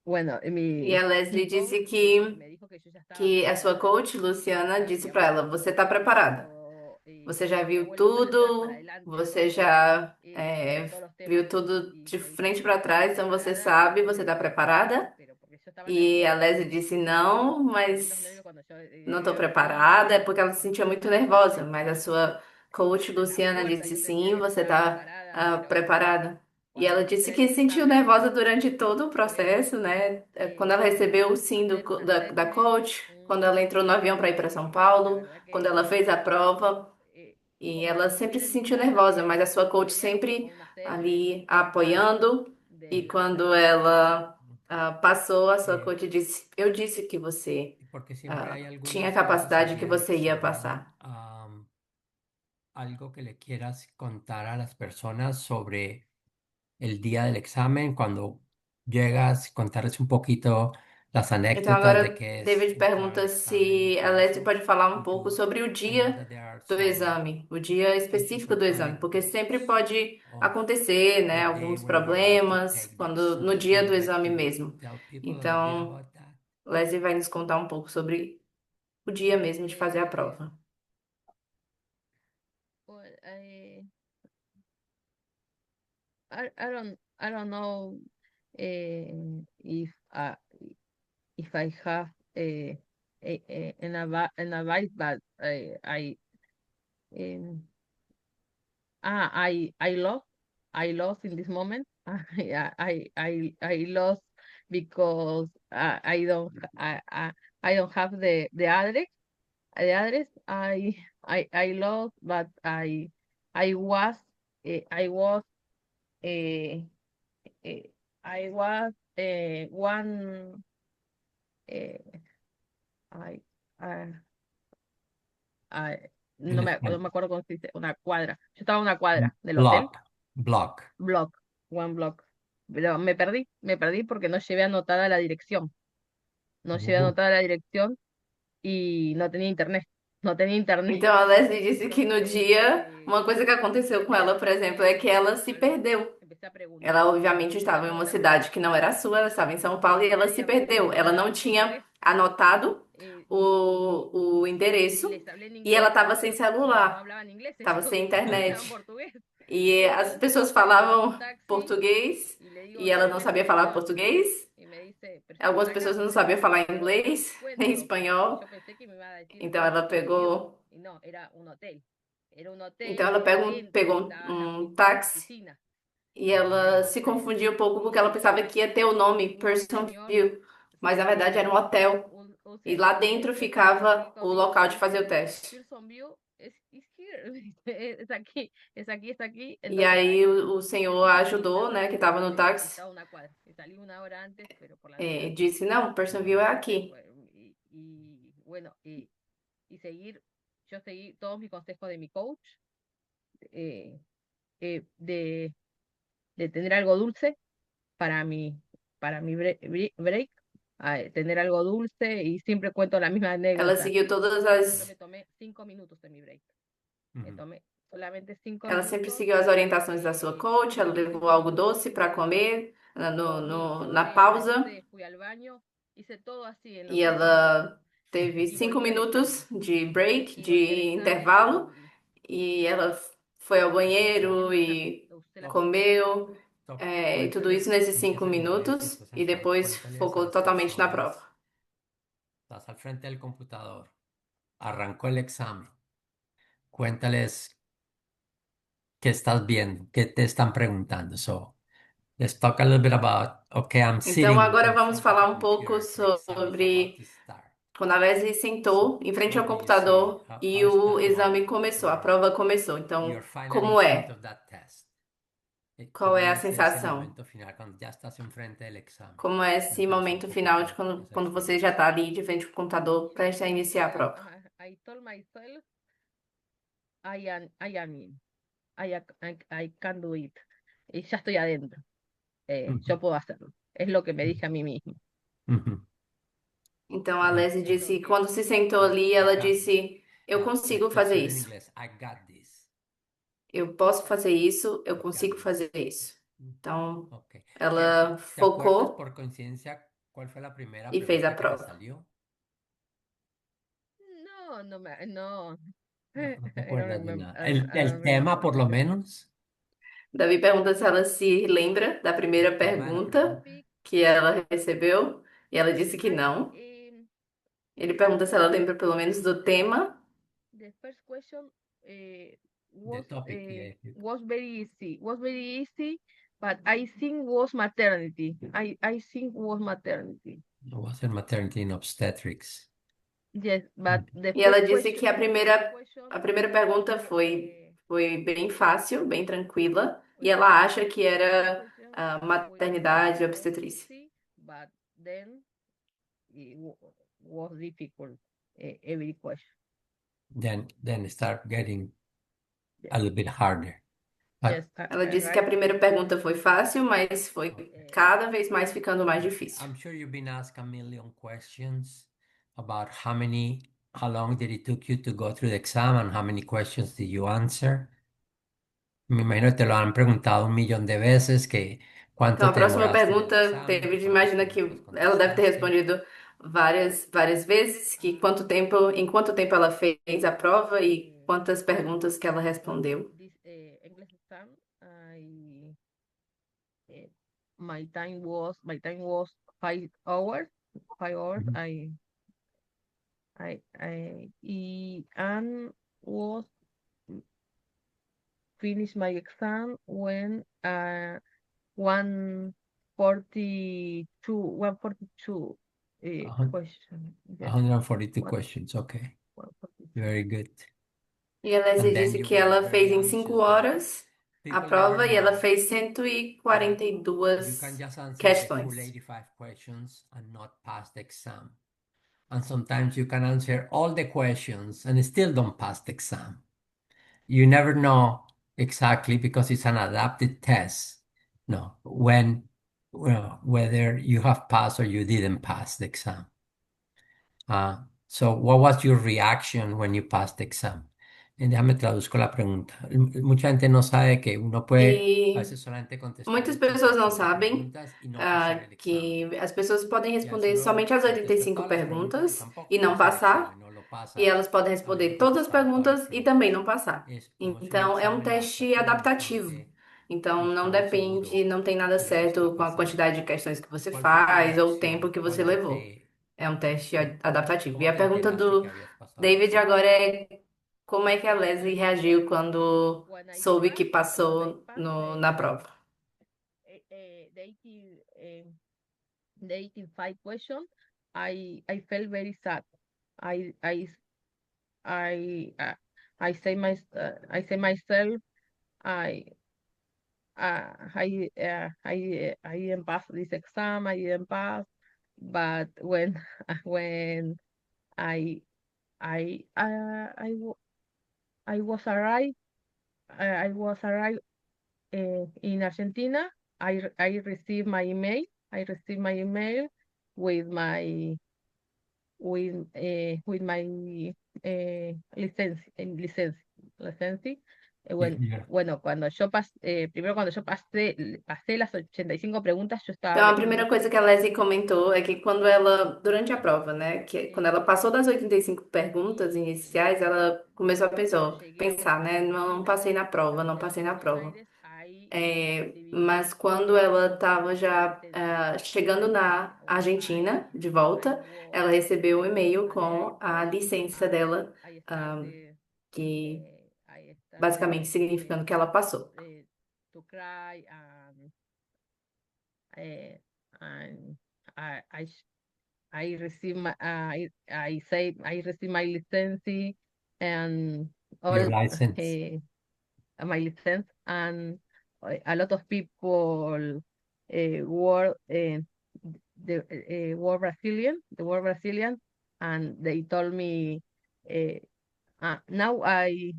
Bueno, E a mi Leslie disse coach me dijo que yo ya estaba que a sua preparada, coach, Luciana, que disse había para ela: vuelto, você está preparada? Você já había viu vuelto para atrás, para tudo, adelante, você já sobre todos los viu temas tudo y de me dice, frente ¿estás para trás, então você preparada? sabe, você está preparada? Pero porque yo estaba E a nerviosa, Leslie disse: não, sentí los mas nervios cuando yo não estou llegué al país, preparada, é porque ela se cuando sentia llegué muito al país, nervosa, mas a sua coach, a la Luciana, puerta disse: yo sim, sentía que você estaba está preparada, pero preparada. E ela cuando disse entré al que se sentiu examen, nervosa durante todo o bueno, processo, né? Quando ela recebeu o sim hacer un da assessment, coach, quando ela entrou no avião para ir para São la Paulo, verdad quando ela fez a prova. eh, E como ela si me sempre se hubieran sentiu dicho nervosa, mas a que sua coach había hecho como sempre un assessment ali a antes apoiando. E de quando hacerme la prueba. ela passou, a sua Eh, coach disse: eu disse que você porque siempre hay tinha algunas cosas capacidade, que allí você ia adicional. passar. Algo que le quieras contar a las personas sobre el día del examen, cuando llegas, contarles un poquito las Então anécdotas de agora qué es David entrar al pergunta examen y se a todo Leslie eso. pode falar um Y pouco tú, sobre o I know dia that there are do some exame, o dia issues específico or do exame, porque sempre anecdotes pode of acontecer, né, the day alguns when you have to problemas take the quando no exam. dia Would do you like exame to mesmo. tell people a little bit Então, about that? Leslie vai nos contar um pouco sobre o dia mesmo de fazer a Eh, prova. well, I don't know if I have an advice, but um, I lost. I lost in this moment. I lost because I don't have the address. The address. I lost, but I was I was uh, uh, I was one uh, I uh, I En no español. me acuerdo cómo se dice, una cuadra. Yo estaba a una cuadra del hotel. Block. Block, one block. Pero me perdí porque no llevé anotada la dirección. No llevé Uh, anotada la dirección y no tenía internet. No tenía internet. Então, a Leslie disse que no Entonces, dia, uma coisa que aconteceu com ela, por exemplo, é que ela se perdeu. empecé a preguntar. Ela, obviamente, Empecé a estava em uma preguntar cidade que não era a sua, ela estava em São Paulo e ela se perdeu. Ela não tinha portugués anotado o y endereço les hablé en e ela inglés estava sem y no celular, hablaban inglés estava ellos, sem hablaban internet. portugués. E as Entonces pessoas llamo un falavam taxi português y le digo, e ela não lléveme a esta sabia falar dirección. português. Y me dice, pero yo vivo Algumas acá. pessoas não sabiam falar Y le inglês nem cuento. Y espanhol. yo pensé que me iba a decir Então ela Person View. pegou, Y no, era un hotel. Era un então hotel ela y adentro pegou estaban um las táxi piscinas. e ela se Entonces, confundiu um pouco porque ela pensava que ia ter o nome un Person señor View, mas na verdade era um hotel. un E lá señor dentro se puso aquí ficava o conmigo y local me de fazer o dice, teste. Pearson View is here. Es aquí, es aquí, es aquí. E Entonces aí ahí o senhor dije, sí, está ajudou, acá. né, que estava no Y táxi, estaba a una cuadra. Y salí una hora antes, pero por la duda. disse, não, Person View é aqui. Bueno, y seguir, yo seguí todos mis consejos de mi coach, eh, eh, de, de tener algo dulce para para mi break, tener algo dulce y siempre cuento la misma Ela anécdota. seguiu todas Yo as... me tomé 5 minutos de mi break. Me ujú. tomé solamente cinco Ela sempre minutos seguiu as orientações da sua coach, ela y levou algo doce para comer na comí, pausa. almorcé, fui al baño, hice todo así en E los 5 minutos ela teve y 5 volví al minutos examen. de break, Y volví al de examen intervalo, e ela foi ao usé banheiro e usé la pizarra. comeu, So, e tudo isso nesses 5 empieza el inglés y minutos, e entonces depois cuéntales a focou las totalmente na prova. personas, estás al frente del computador, arrancó el examen, cuéntales qué estás viendo, qué te están preguntando. So, let's talk a little bit about, okay, I'm Então sitting agora in vamos front of the falar um pouco computer, the exam is about sobre to start. Quando a Leslie sentou em frente ao What do you say? computador How e is o that exame moment começou, a when prova começou. Então, you're finally in como front é? of that test? Qual é ¿Cómo a es ese sensação? momento final cuando ya estás enfrente del examen? Como é esse Cuéntanos un momento poco final de quando, esa quando você já experiencia. está ali de frente ao computador prestes a iniciar a prova? I told myself I am in. I can do it. Y ya estoy adentro. Ujú, Yo puedo hacerlo. Es lo que me dije a mí mismo. ujú. Então, a Yeah. Leslie disse que quando se sentou ali, ela disse: Eu consigo fazer Decir en isso. inglés, I got this. Eu posso fazer isso, eu I got consigo this. fazer isso. Então, Ok. ela ¿Te acuerdas focou por coincidencia cuál fue la primera e fez a pregunta que te prova. salió? No. No te I don't acuerdas de remember. nada. I don't, I El don't tema, remember. por lo menos. Davi pergunta se ela se lembra da primeira El tema de la pergunta pregunta. que ela recebeu e ela disse que I não. um, Ele pergunta se ela lembra pelo menos do tema. the first question The was topic, yeah. was very easy. Was very easy, but I think was maternity. I think was maternity. It was in maternity and obstetrics. Yes, but the E ela first disse que question, a primeira pergunta foi bem fácil, bem tranquila, e ela acha que era maternidade e obstetrícia. easy, but then was difficult. Every question. Then start getting a little bit harder. But Yes, Ela disse que a primeira pergunta foi fácil, mas foi cada vez mais ficando mais difícil. I'm sure you've been asked a million questions about how long did it took you to go through the exam and how many questions did you answer. Me imagino que te lo han preguntado un millón de veces, que Então, cuánto a te próxima demoraste en el pergunta, examen, que David, cuántas imagina que preguntas ela deve ter contestaste. respondido várias vezes que em quanto tempo ela fez a prova e quantas perguntas que ela respondeu. This English exam, I uh, my time was 5 hours. 5 hours. Mhm. And was finished my exam when 142 100 question. Yes, 142 one, questions, okay. 142. Very good. E a Leslie And then disse you que were ela very fez em 5 anxious that horas a people never prova e ela know fez cento e quarenta e that you can duas just answer the full questões. 85 questions and not pass the exam. And sometimes you can answer all the questions and still don't pass the exam. You never know exactly because it's an adapted test. No, whether you have passed or you didn't pass the exam. So what was your reaction when you passed the exam? Déjame traduzco la pregunta. Mucha gente no sabe que uno puede a E veces solamente contestar muitas pessoas não 85 sabem preguntas y no pasar el que examen. as pessoas podem Y a veces responder luego somente as contesta 85 todas las preguntas y perguntas e tampoco não pasa el passar, examen, no lo e pasa elas podem habiendo responder todas as contestado todas las perguntas e preguntas. também não passar. Como es un Então, é um examen teste adaptativo. bastante Então, não seguro depende, não tem nada de lo que está certo com a pasando. quantidade de questões que você ¿Cuál fue tu faz ou o tempo reacción que você cuando levou. te, É um teste cu- adaptativo. E cómo a te pergunta enteraste que do habías pasado el David examen? agora é como é que a Leslie reagiu quando When I soube que passed, when I passou passed na prova? the 80, the 85 question, I felt very sad. I I I I say myself I I didn't pass this exam. I didn't pass. But when when I I I was arrived in Argentina, I received my email. I received my email with my with my licencia. Yeah. Bueno, primero cuando yo pasé las 85 preguntas, yo estaba Então, a primeira coisa que a Leslie comentou é que durante a prova, né, que quando ela passou das 85 perguntas iniciais, ela começou a pensar, né, não passei na prova, não passei na prova. Mas quando ela estava já chegando na Argentina, de volta, ela recebeu um e-mail com a licença dela, que basicamente significando que ela passou. to cry and I I received my I say I received my license and Your all license. my license, and a lot of people were the were Brazilian, and they told me now uh, you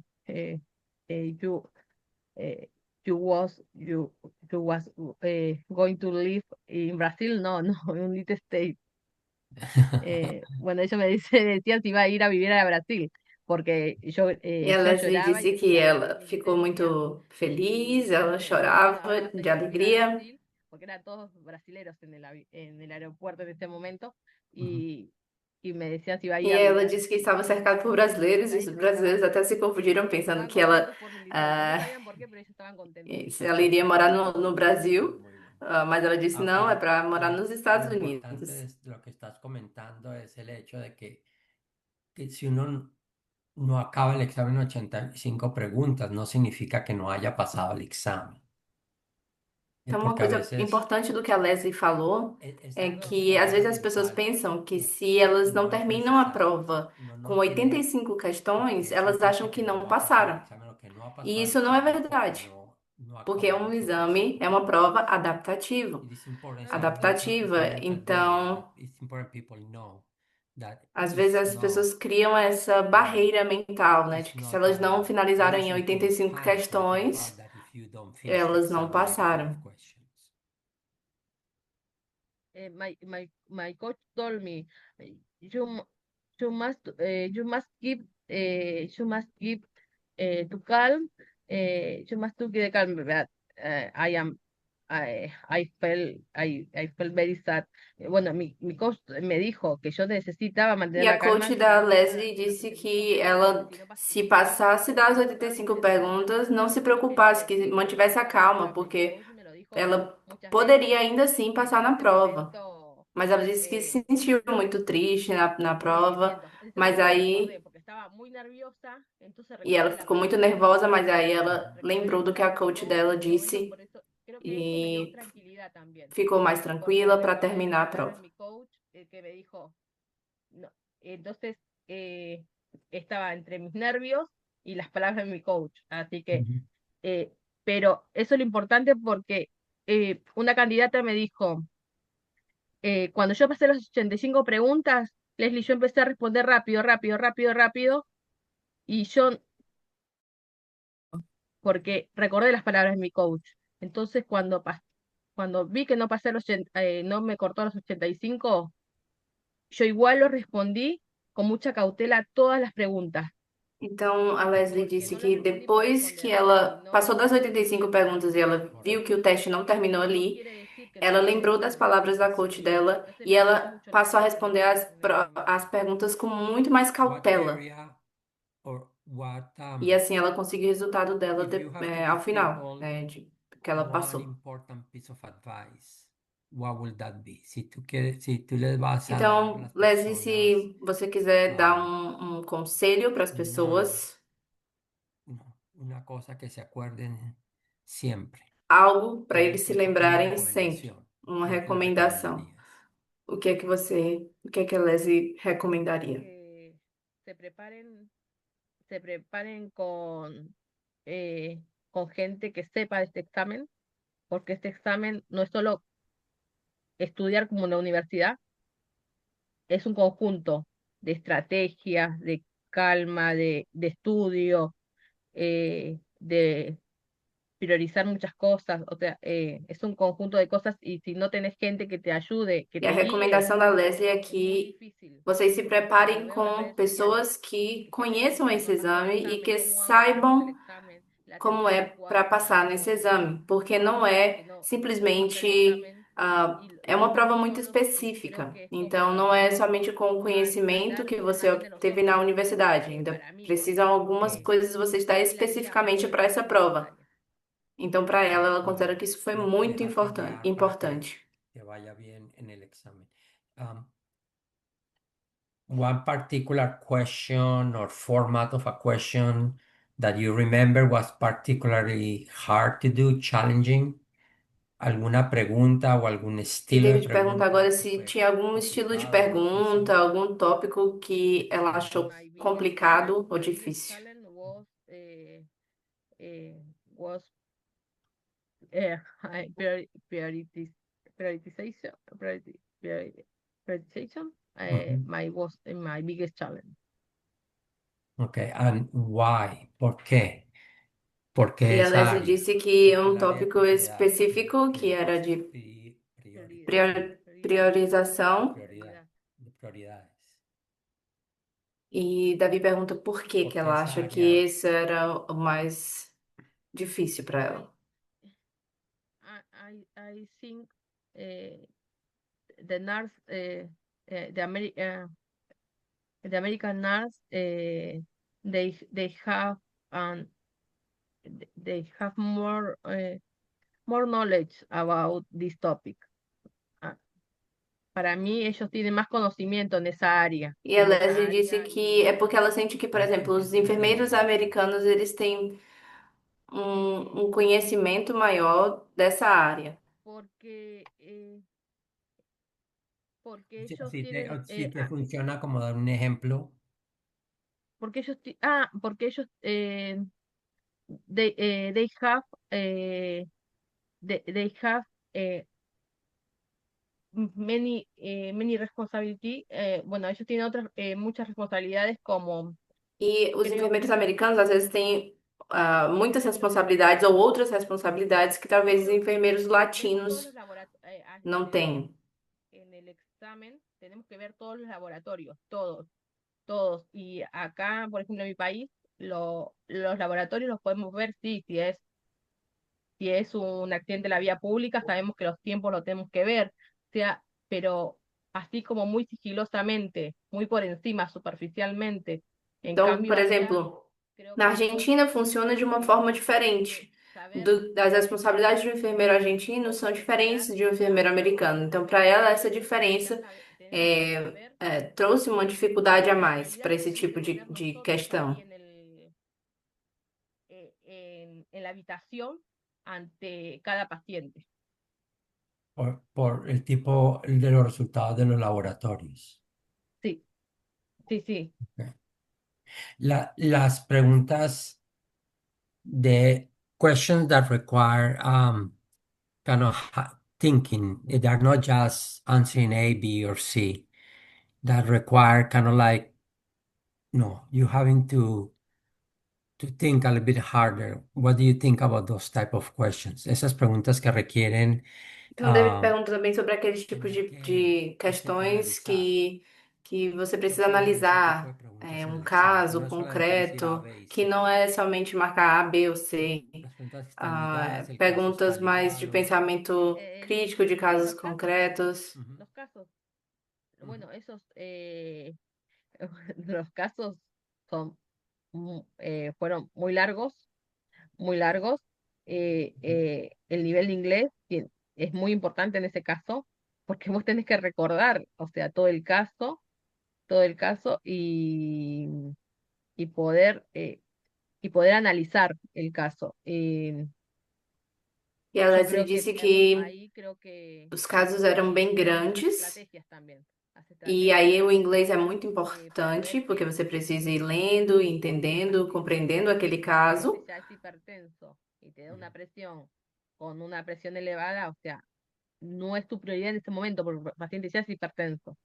uh, you was going to live in Brazil, no, no, in United States. Bueno, ellos decían si iba a ir a vivir a Brasil, porque E a yo Leslie lloraba y disse que decía, ela mi ficou licencia, muito feliz, ela yo estaba chorava de feliz de ir a alegria. Brasil, porque eran todos brasileros en el aeropuerto en ese momento, Ujú. y, y me decían si iba a E ir a vivir ela a disse que Brasil. estava cercada por brasileiros, e os brasileiros até se confundiram pensando Estaban que ela, contentos por mi licencia, no ah, sabían por qué, pero ellos estaban contentos. se ela iria morar no Brasil, Muy bien. mas ela disse não, é para morar nos Estados Lo importante Unidos. de lo que estás comentando es el hecho de que si uno no acaba el examen en 85 preguntas, no significa que no haya pasado el examen. Então, uma Porque a coisa veces importante do que a Leslie falou é estamos que às vezes as hablando de pessoas algo pensam que que se elas não no es terminam a necesario. prova com No 85 tiene questões, que elas acham sentirse que que no não va a pasar el passaram. examen o que no ha E pasado el isso não é examen porque verdade, no porque é acabó um lo exame, é suficiente. uma prova adaptativa. Por eso Adaptativa, então, it's important people know that às vezes as pessoas criam essa um, barreira mental, né, de it's que se not elas não there finalizarem em isn't too 85 high certain bar questões, that if you don't finish the elas não exam in 85 passaram. questions. My coach told me you mu- you must keep to calm, you must to get calm, but I am I felt very sad. Bueno, mi coach me dijo que yo necesitaba E mantener a la calma coach si da no pasaba Leslie en las disse 85 que preguntas, ela, si no se si no passasse das pasaba, 85 necesitaba perguntas, não se preocupasse, esto. que mantivesse a Esta calma, frase mi porque coach me lo dijo ela muchas poderia veces ainda assim y passar en na ese prova. momento Mas ela disse que se sentiu muito triste na en prova, ese mas momento recordé, aí porque estaba muy nerviosa, entonces e ela recordé la ficou muito frase de mi nervosa, coach, mas aí ela recordé lembrou las do que a palabras de mi coach coach dela en ese momento, disse por eso creo que eso me dio e tranquilidad también, ficou mais porque tranquila para recordé las terminar a palabras prova. de mi coach que me dijo, no, entonces eh, estaba entre mis nervios y las palabras de mi coach, así que, Ujú. eh, pero eso es lo importante porque una candidata me dijo, cuando yo pasé las 85 preguntas, Leslie, yo empecé a responder rápido, rápido, rápido, rápido, y yo, porque recordé las palabras de mi coach. Entonces, cuando vi que no pasé no me cortó a los 85, yo igual lo respondí con mucha cautela todas las preguntas, Então, a Leslie porque disse no las que respondí por depois que responder, ela passou sino das 85 perguntas e ela viu que Correcto. o teste não terminou no ali, quiere decir que no ela las lembrou das responda. palavras da coach dela Entonces e me ayudó ela mucho la passou a coach responder en ese as momento. perguntas com muito mais What cautela. area or what E assim ela conseguiu o resultado dela if you have to ao give final, people né, que ela one passou. important piece of advice, what will that be? Si tú les vas a dar a Então, las Leslie, personas se você quiser dar um, um conselho para as una, pessoas, una cosa que se acuerden siempre, algo para eles se una lembrarem sempre, recomendación, uma ¿qué le recomendação. recomendarías? O que é que a Leslie recomendaria? Que se preparen, se preparen con gente que sepa de este examen, porque este examen no es solo estudiar como en la universidad, es un conjunto de estrategias, de calma, de estudio, de priorizar muchas cosas, o sea, es un conjunto de cosas y si no tenés gente que te ayude, que E a te guíe, recomendação da Leslie é es muy que difícil. vocês se Porque lo preparem veo en las com redes sociales, pessoas que gente conheçam esse diciendo, pasó el exame e examen, que cómo hago para pasar el saibam examen, la como tercera, é para cuarta, passar nesse no, exame, porque não porque é no, no pasa el simplesmente examen é uma prova y muito todos, creo específica. que es Então, não é como somente com o conhecimento andar que y você dejar ir de obteve na nosotros, universidade, ainda para mí, precisam algumas porque coisas você estar para mí la guía especificamente fue para essa muy prova. necesaria. Então, para ela Muy considera bien. que isso foi muito Déjate guiar para importante. que vaya bien en el examen. One particular question or format of a question that you remember was particularly hard to do, challenging? alguna pregunta o algún E estilo de David pergunta pregunta agora que se fue tinha algum estilo de complicado o pergunta, difícil? algum tópico que ela achou complicado ou My biggest difícil. challenge uh, was uh, prioritization, prioritization. Ujú. My was my biggest challenge. Okay, and why? ¿Por qué? ¿Por E qué a esa Leslie área? disse que é Porque um el área de tópico prioridad, específico que era de Prioridad, prioridad, prioridad, priorização. prioridad, de prioridades. E Davi pergunta por que ¿Por que qué ela esa acha que área? esse era o mais difícil para I, ela. I think uh, the nurse, the the American nurse, they have um they have more knowledge about this topic. Ah, para mí, ellos tienen más conocimiento en esa área, E a en esa Leslie disse área que é porque ela sente que, por No te exemplo, os entiendo, no te enfermeiros entiendo. americanos eles têm um conhecimento maior dessa área. porque porque Sí, ellos sí tienen sí te funciona como dar un ejemplo. porque ellos they have they have eh, many responsibility. Bueno, ellos tienen otras muchas responsabilidades como E os creo enfermeiros americanos às vezes têm muitas responsabilidades ou outras responsabilidades que talvez os enfermeiros ver todos latinos los laboratorios não têm. en el examen tenemos que ver todos los laboratorios, todos. Y acá, por ejemplo, en mi país, los laboratorios los podemos ver, sí, si es un accidente de la vía pública, sabemos que los tiempos los tenemos que ver, o sea, pero así como muy sigilosamente, muy por encima, superficialmente. En Então, cambio, por allá exemplo, creo na que vos Argentina funciona de uma forma tenés que diferente. saber Das responsabilidades de um enfermeiro argentino são diferentes de um enfermeiro americano. Então, para ela, essa diferença trouxe uma dificuldade a mais para esse tipo de questão. en la habitación ante cada paciente. Por el tipo de los resultados de los laboratorios. Sí, sí, sí. Ok. Las preguntas de questions that require kind of thinking, they're not just answering A, B, or C, that require kind of like, no, you having to think a little bit harder. What do you think about those type of questions? Esas preguntas que requieren Então, David um, pergunta também sobre aqueles tipos como de que se questões analizar. que você precisa ¿Qué quieren ese tipo de analisar, preguntas en um el examen? Que caso no es solamente decir A, concreto, B y que C. não é somente marcar A, B ou C. Las preguntas que están ligadas, el caso está Perguntas mais de ligado. pensamento crítico de casos Los casos, concretos. Ujú, los casos, ujú. bueno, los casos son, fueron muy largos. El nivel de inglés es muy importante en ese caso, porque vos tenés que recordar, o sea, todo el caso y poder, y poder analizar el caso. E a Yo Leslie creo disse bueno, que ahí creo que os casos eram bem entran grandes. también, las E aí estrategias o inglês é muito para importante, ver porque que você precisa ir lendo, entendendo, compreendendo aquele caso. ya es hipertenso y te da Ujú. una presión con una presión elevada, o sea, no es tu prioridad en este momento, porque el paciente ya es hipertenso,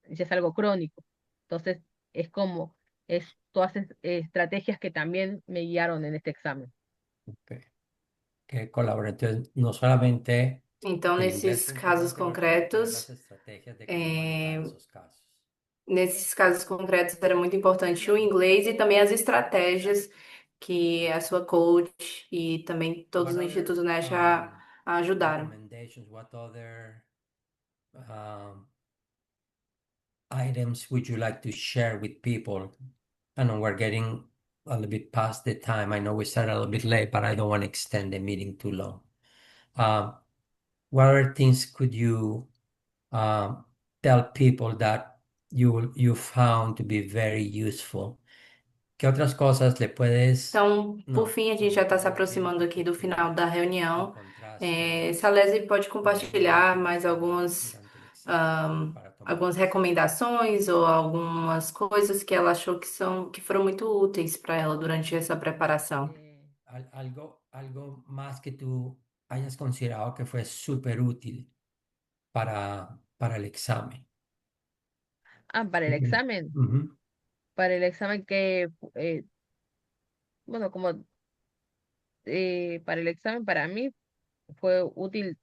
ya es algo crónico. Entonces, es como, es todas estrategias que también me guiaron en este examen. Ok. Que colaboración no solamente Então, el inglés nesses fue casos importante, pero también tener las concretos, estrategias de cómo manejar é, esos casos. nesses casos concretos era muito importante o inglês e também as estratégias que a sua coach e também todos What no other Instituto NESH a ajudaram. recommendations, what other um, items would you like to share with people? I know we're getting a little bit past the time. I know we started a little bit late, but I don't want to extend the meeting too long. Um, what other things could you tell people that you found to be very useful? ¿Qué otras cosas le puedes, Então, por no, fim, a gente já está se comentar a la aproximando gente aqui que do final da puede reunião. encontrar Salesi pode compartilhar mais algumas recomendações ou algumas coisas que ela achou que foram muito úteis para ela durante essa preparação. Algo más que tú hayas considerado que fue súper útil para el examen. Para el examen. Ujú. Para el examen que, bueno, como para el examen para mí fue útil,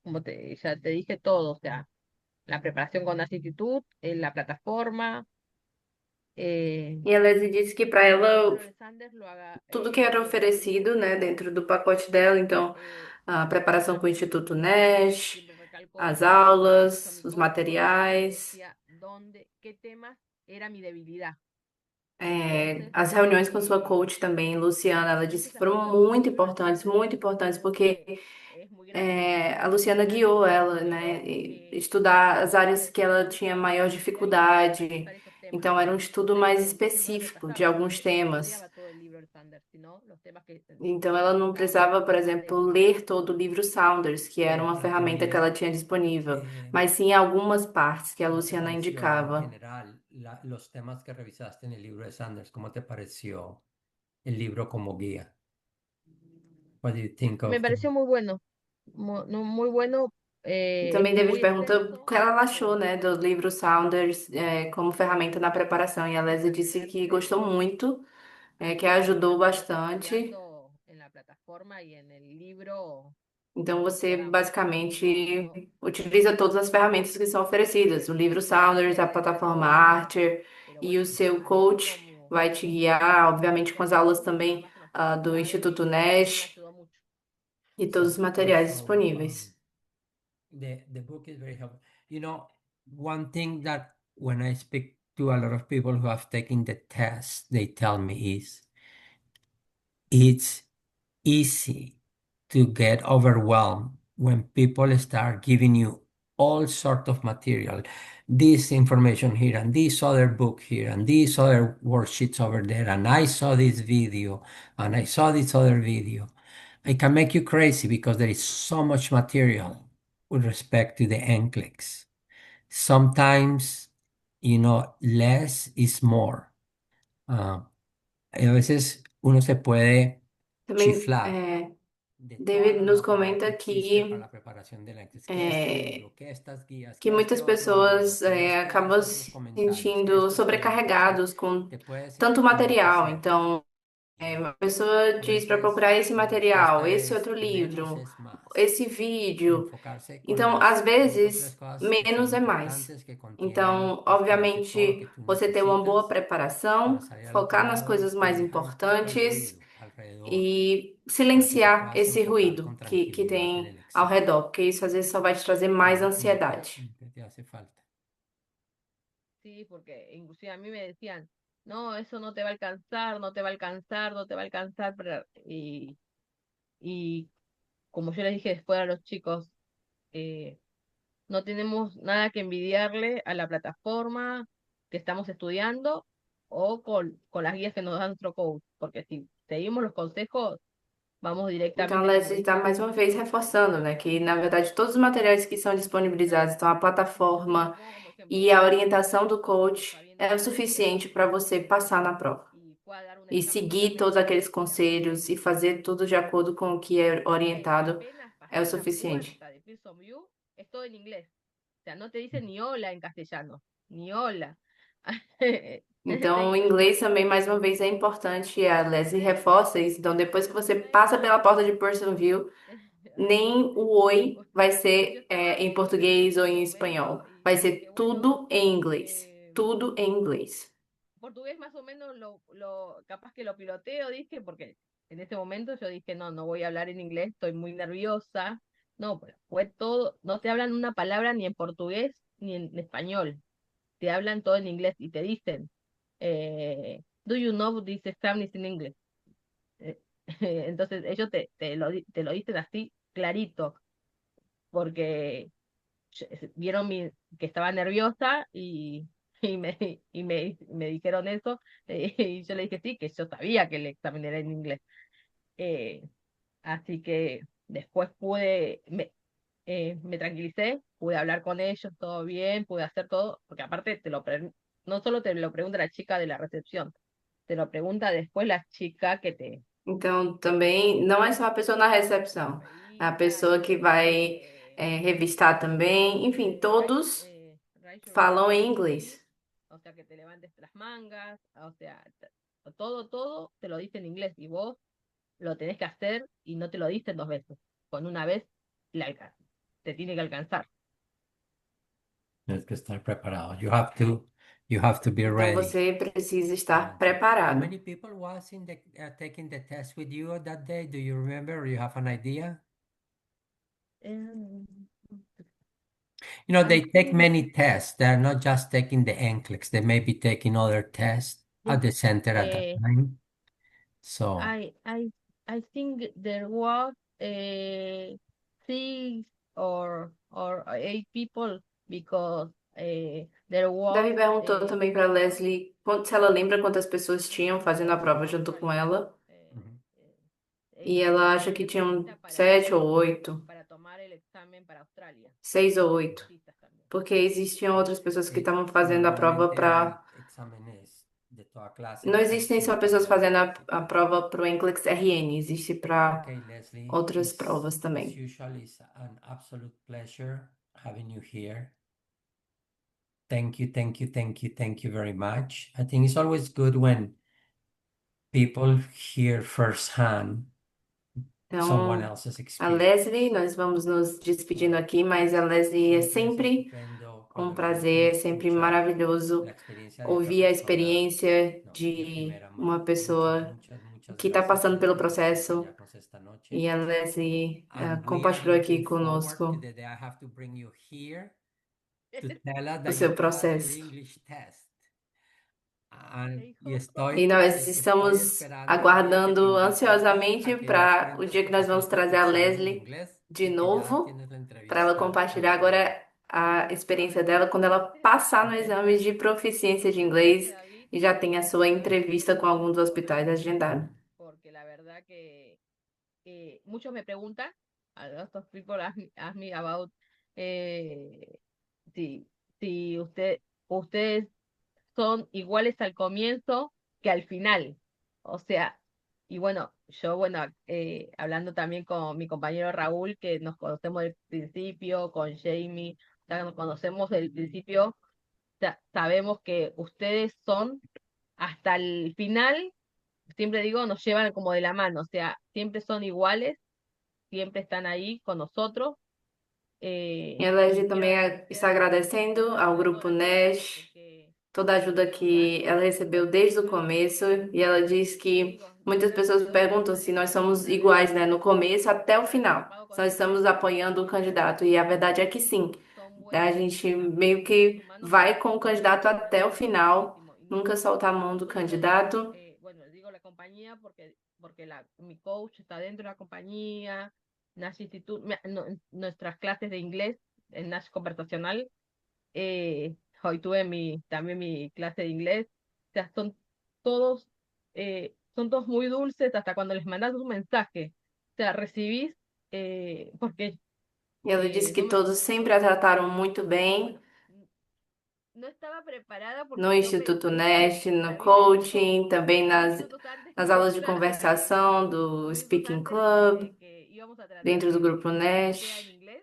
como ya te dije, todo, o sea, la preparación con actitud, la plataforma. E a Leslie disse que para ela Sanders lo haga, tudo que era oferecido, né, dentro do pacote dela, então a preparação com o Instituto Nash, siempre recalcó as mucho a aulas, mi os coach, porque me materiais, decía dónde, qué temas era mi debilidad. as reuniões com sua coach também, Luciana, ela disse que foram muito importantes, porque Es muy grande. a Luciana guiou ela, né, estudar as áreas que ela tinha maior dificuldade. Então era um estudo mais específico de alguns temas. Então, ela não precisava, por exemplo, ler todo o livro Saunders, que era uma ferramenta que ela tinha disponível, Eh, mas sim algumas partes que a ¿Cómo te Luciana pareció en indicava. general los temas que revisaste en el libro de Sanders? ¿Cómo te pareció el libro como guía? What do you think Me of the... pareció muy bueno, no, muy bueno, E es também David muy pergunta o extenso. que ela achou, né, do livro Saunders, como ferramenta na preparação, e a Leslie disse que gostou muito, que a ajudou bastante. Estudiando en la plataforma y en el libro, Então, você digamos, basicamente utiliza todas as ferramentas que são oferecidas, o livro Sounders, a plataforma Archer, pero e o bueno, seu así coach como vai te guiar, obviamente, com as aulas também capaz que do Instituto me Nash ayudó mucho. e todos os materiais disponíveis. The book is very helpful. You know, one thing that when I speak to a lot of people who have taken the test, they tell me is it's easy to get overwhelmed when people start giving you all sort of material, this information here and this other book here and these other worksheets over there, and I saw this video and I saw this other video. It can make you crazy because there is so much material with respect to the NCLEX. Sometimes, less is more. A veces uno se puede Também, chiflar de David todo el nos material que comenta existe para que la preparación de NCLEX, que este libro, que estas guías, que que este muitas otro libro, pessoas que acabam estos se documentales, que sentindo estos PDF, que sobrecarregados com te puedes tanto material. enloquecer. Então, a pessoa A diz para veces procurar esse la material, respuesta esse es outro menos livro, es más esse y vídeo. enfocarse con Então, às las dos o tres vezes, cosas que son menos é mais. importantes, que contienen Então, básicamente todo lo que obviamente, tú você ter uma boa necesitas para preparação, salir al otro focar nas lado coisas y mais dejar un poco el importantes ruido alrededor e para que te silenciar puedas esse enfocar ruído con que tranquilidad en tem el ao examen. redor, porque isso às vezes só vai te trazer mais ansiedade. Que te hace falta. Sí, porque inclusive a mí me decían, no, eso no te va a alcanzar, no te va a alcanzar, no te va a alcanzar, y como yo les dije después a los chicos, eh, no tenemos nada que envidiarle a la plataforma que estamos estudiando o con las guías que nos da nuestro coach, porque si seguimos los consejos, vamos Então, a directamente, como Leslie dije está mais uma vez reforçando, né, que na verdade todos os materiais que são disponibilizados, então a plataforma supongo como ejemplo, e a orientação do coach sabiendo é o inglés suficiente para você passar na prova y pueda dar un e examen seguir todos totalmente aqueles conselhos e fazer tudo de acuerdo com o que é orientado apenas é o pasás la suficiente. puerta de Pearson View, es todo en inglés. O sea, no te dicen ni hola en castellano, ni hola. Então, o inglês também, mais uma vez, é importante e a Leslie reforça isso. Então, depois que você passa pela porta de Personville, nem o oi vai ser em português ou em espanhol. Vai ser tudo em inglês. Tudo em inglês. Portugués más o menos capaz que lo piloteo, dije, porque en ese momento yo dije, no, no voy a hablar en inglés, estoy muy nerviosa. No, pero fue todo, no te hablan una palabra ni en portugués ni en español, te hablan todo en inglés y te dicen, do you know this exam is in English? Eh, Entonces ellos te lo dicen así clarito, porque vieron que estaba nerviosa y me dijeron eso, y yo le dije sí, que yo sabía que el examen era en inglés. Eh, Así que después me tranquilicé, pude hablar con ellos, todo bien, pude hacer todo, porque aparte no solo te lo pregunta la chica de la recepción, te lo pregunta después la chica que te Então, também não é só a pessoa na recepção, é a entrevista, pessoa que vai revistar também. Enfim, todos falam em inglês. o sea, que te levantes las mangas, o sea, todo te lo dice en inglés y vos lo tenés que hacer y no te lo dicen dos veces. Con una vez te tiene que alcanzar. Tienes que estar preparado. You have to be Então, ready. você precisa estar How preparado. many people was taking the test with you that day? Do you remember? Or you have an idea? Um, They I take think many tests. They're not just taking the NCLEX. They may be taking other tests at the center at that uh, time. So, I I I think there was 6 or 8 people because there was Davi perguntou também para Leslie se ela lembra quantas pessoas tinham fazendo a prova junto com ela. mhm. E ela acha que tinham 7 ou 8, para tomar el examen para Australia. 6 ou 8. Autistas también. Porque existiam outras pessoas que estavam fazendo a prova Normalmente hay para. exámenes de toda clase Não en existem só Tennessee pessoas también. fazendo a prova para o NCLEX RN, existe para Okay, Leslie, outras provas as também. usual, it's an absolute pleasure having you here. Thank you, thank you, thank you, thank you very much. I think it's always good when people hear firsthand someone Então, else's a experience. Leslie, nós vamos nos despedindo aqui, mas a Leslie é Siempre es sempre estupendo um cuando la prazer, é gente sempre escucha maravilhoso la experiencia de otra ouvir a persona, experiência ¿no? De de primera uma mano. Muchas, pessoa muchas, muchas que está gracias, passando pelo Leslie, por processo. acompañarnos esta noche. E a Leslie And we are compartilhou aqui looking forward to conosco the day I have to bring you here to tell us o that you seu passed your processo. English test. Y E nós estoy estamos esperando el día que te aguardando invite aquí ansiosamente a que nos para o cuentes dia que qué nós pasó vamos con tu trazer a examen de Leslie inglés de y que ya novo tienes la para ela entrevista al compartilhar otro día. agora a experiência dela quando ela passar no ¿Ok? exame de proficiência de inglês e já tem a sua entrevista com algum dos hospitais agendado. porque la verdad que muchos me preguntan, a lot of people ask me about eh, si, si ustedes son iguales al comienzo que al final. O sea, y bueno, yo, bueno, hablando también con mi compañero Raúl, que nos conocemos del principio, con Jamie, o sea, nos conocemos del principio, sabemos que ustedes son hasta el final, siempre digo, nos llevan como de la mano, o sea, siempre son iguales, siempre están ahí con nosotros. E a Leslie também está Quiero agradecendo ao toda grupo la ayuda NESH, que toda a ajuda que ela recebeu desde o começo, e ela diz que muitas pessoas perguntam se nós somos iguais, né, no começo até o final. Se nós estamos apoiando o candidato, e a verdade é que sim. son Né? A buenos gente meio que vai com o candidato até o final, nunca solta a mão do candidato. Bueno, digo la compañía porque mi coach está dentro de la compañía, Nash Institute, nuestras clases de inglés en Nash Conversacional, hoy tuve también mi clase de inglés, o sea, todos, son todos muy dulces hasta cuando les mandas un mensaje, o sea, recibís, porque E ela disse que no me, todos sempre a trataram muito bem no estaba preparada no porque yo Instituto pensé, Nest, no David me dijo coaching, também 2 minutos antes nas de aulas de entrar, conversação do 2 minutos Speaking antes Club, que íbamos a tratar dentro do que grupo la reunión sea en Nest. inglés.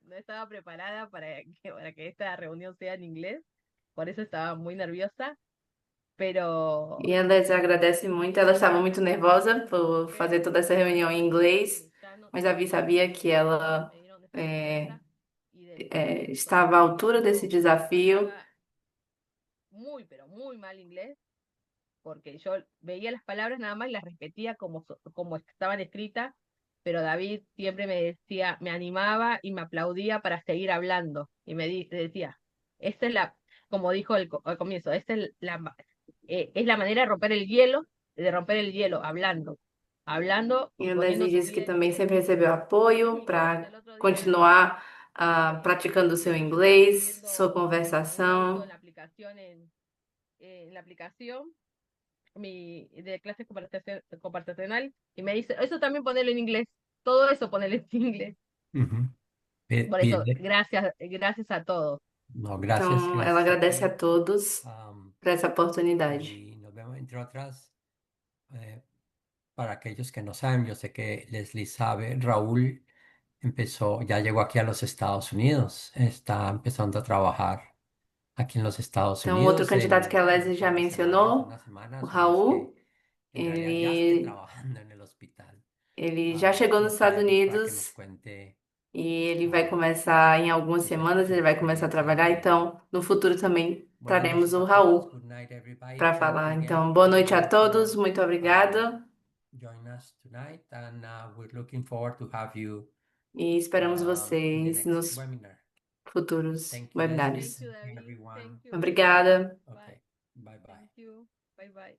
No estaba preparada para que esta reunión sea en inglés, por eso estaba muy nerviosa, pero E a Leslie agradece muito. Ela estava muito nervosa por fazer toda essa reunião em inglês, mas a Vi sabia que ela me dieron esa é, confianza y estava à altura desse yo desafio. hablaba muy, pero muy mal inglés, porque yo veía las palabras nada más y las repetía como estaban escritas, pero David siempre me decía, me animaba y me aplaudía para seguir hablando. Y decía, esta es como dijo al comienzo, esta es la manera de romper el hielo, hablando E y a poniendo Leslie tu disse que também evidencia. sempre recebeu apoio Y bueno, hasta para el otro día continuar praticando o seu inglês, sua subiendo un audio conversação. en la aplicación de clase conversacional y me dice, eso también ponerlo en inglés. todo eso ponerle en inglés. Ujú. Por eso, Pide, gracias a todos. no, Então, ela agradece a Sofía. todos Am, por essa oportunidade. y nos vemos, entre otras, eh, para aquellos que no saben, yo sé que Leslie sabe, Raúl ya llegó aquí a los Estados Unidos, está empezando a trabajar aquí en los Estados Então, outro Unidos candidato que a en un Leslie já par de semanas, mencionou, unas o semanas, o es Raul, que en realidad ya esté ele, trabajando en el hospital. ele já chegou nos Nos tiene Estados aquí para que nos Unidos cuente e ele vai ah, começar, em algumas semanas, su ele vai começar a experiencia trabalhar. de él. Então, no futuro também Buenas traremos noches o a todos. Raul Good night, everybody. para Thank you falar. again Então, boa noite a everyone todos, for muito um, obrigada joining us tonight, and we're looking forward to have you e esperamos in the vocês next nos webinar. futuros Thank you, Leslie, Thank webinários. you, David. everyone. Thank you. Obrigada. Okay, bye bye. Thank you. Bye bye.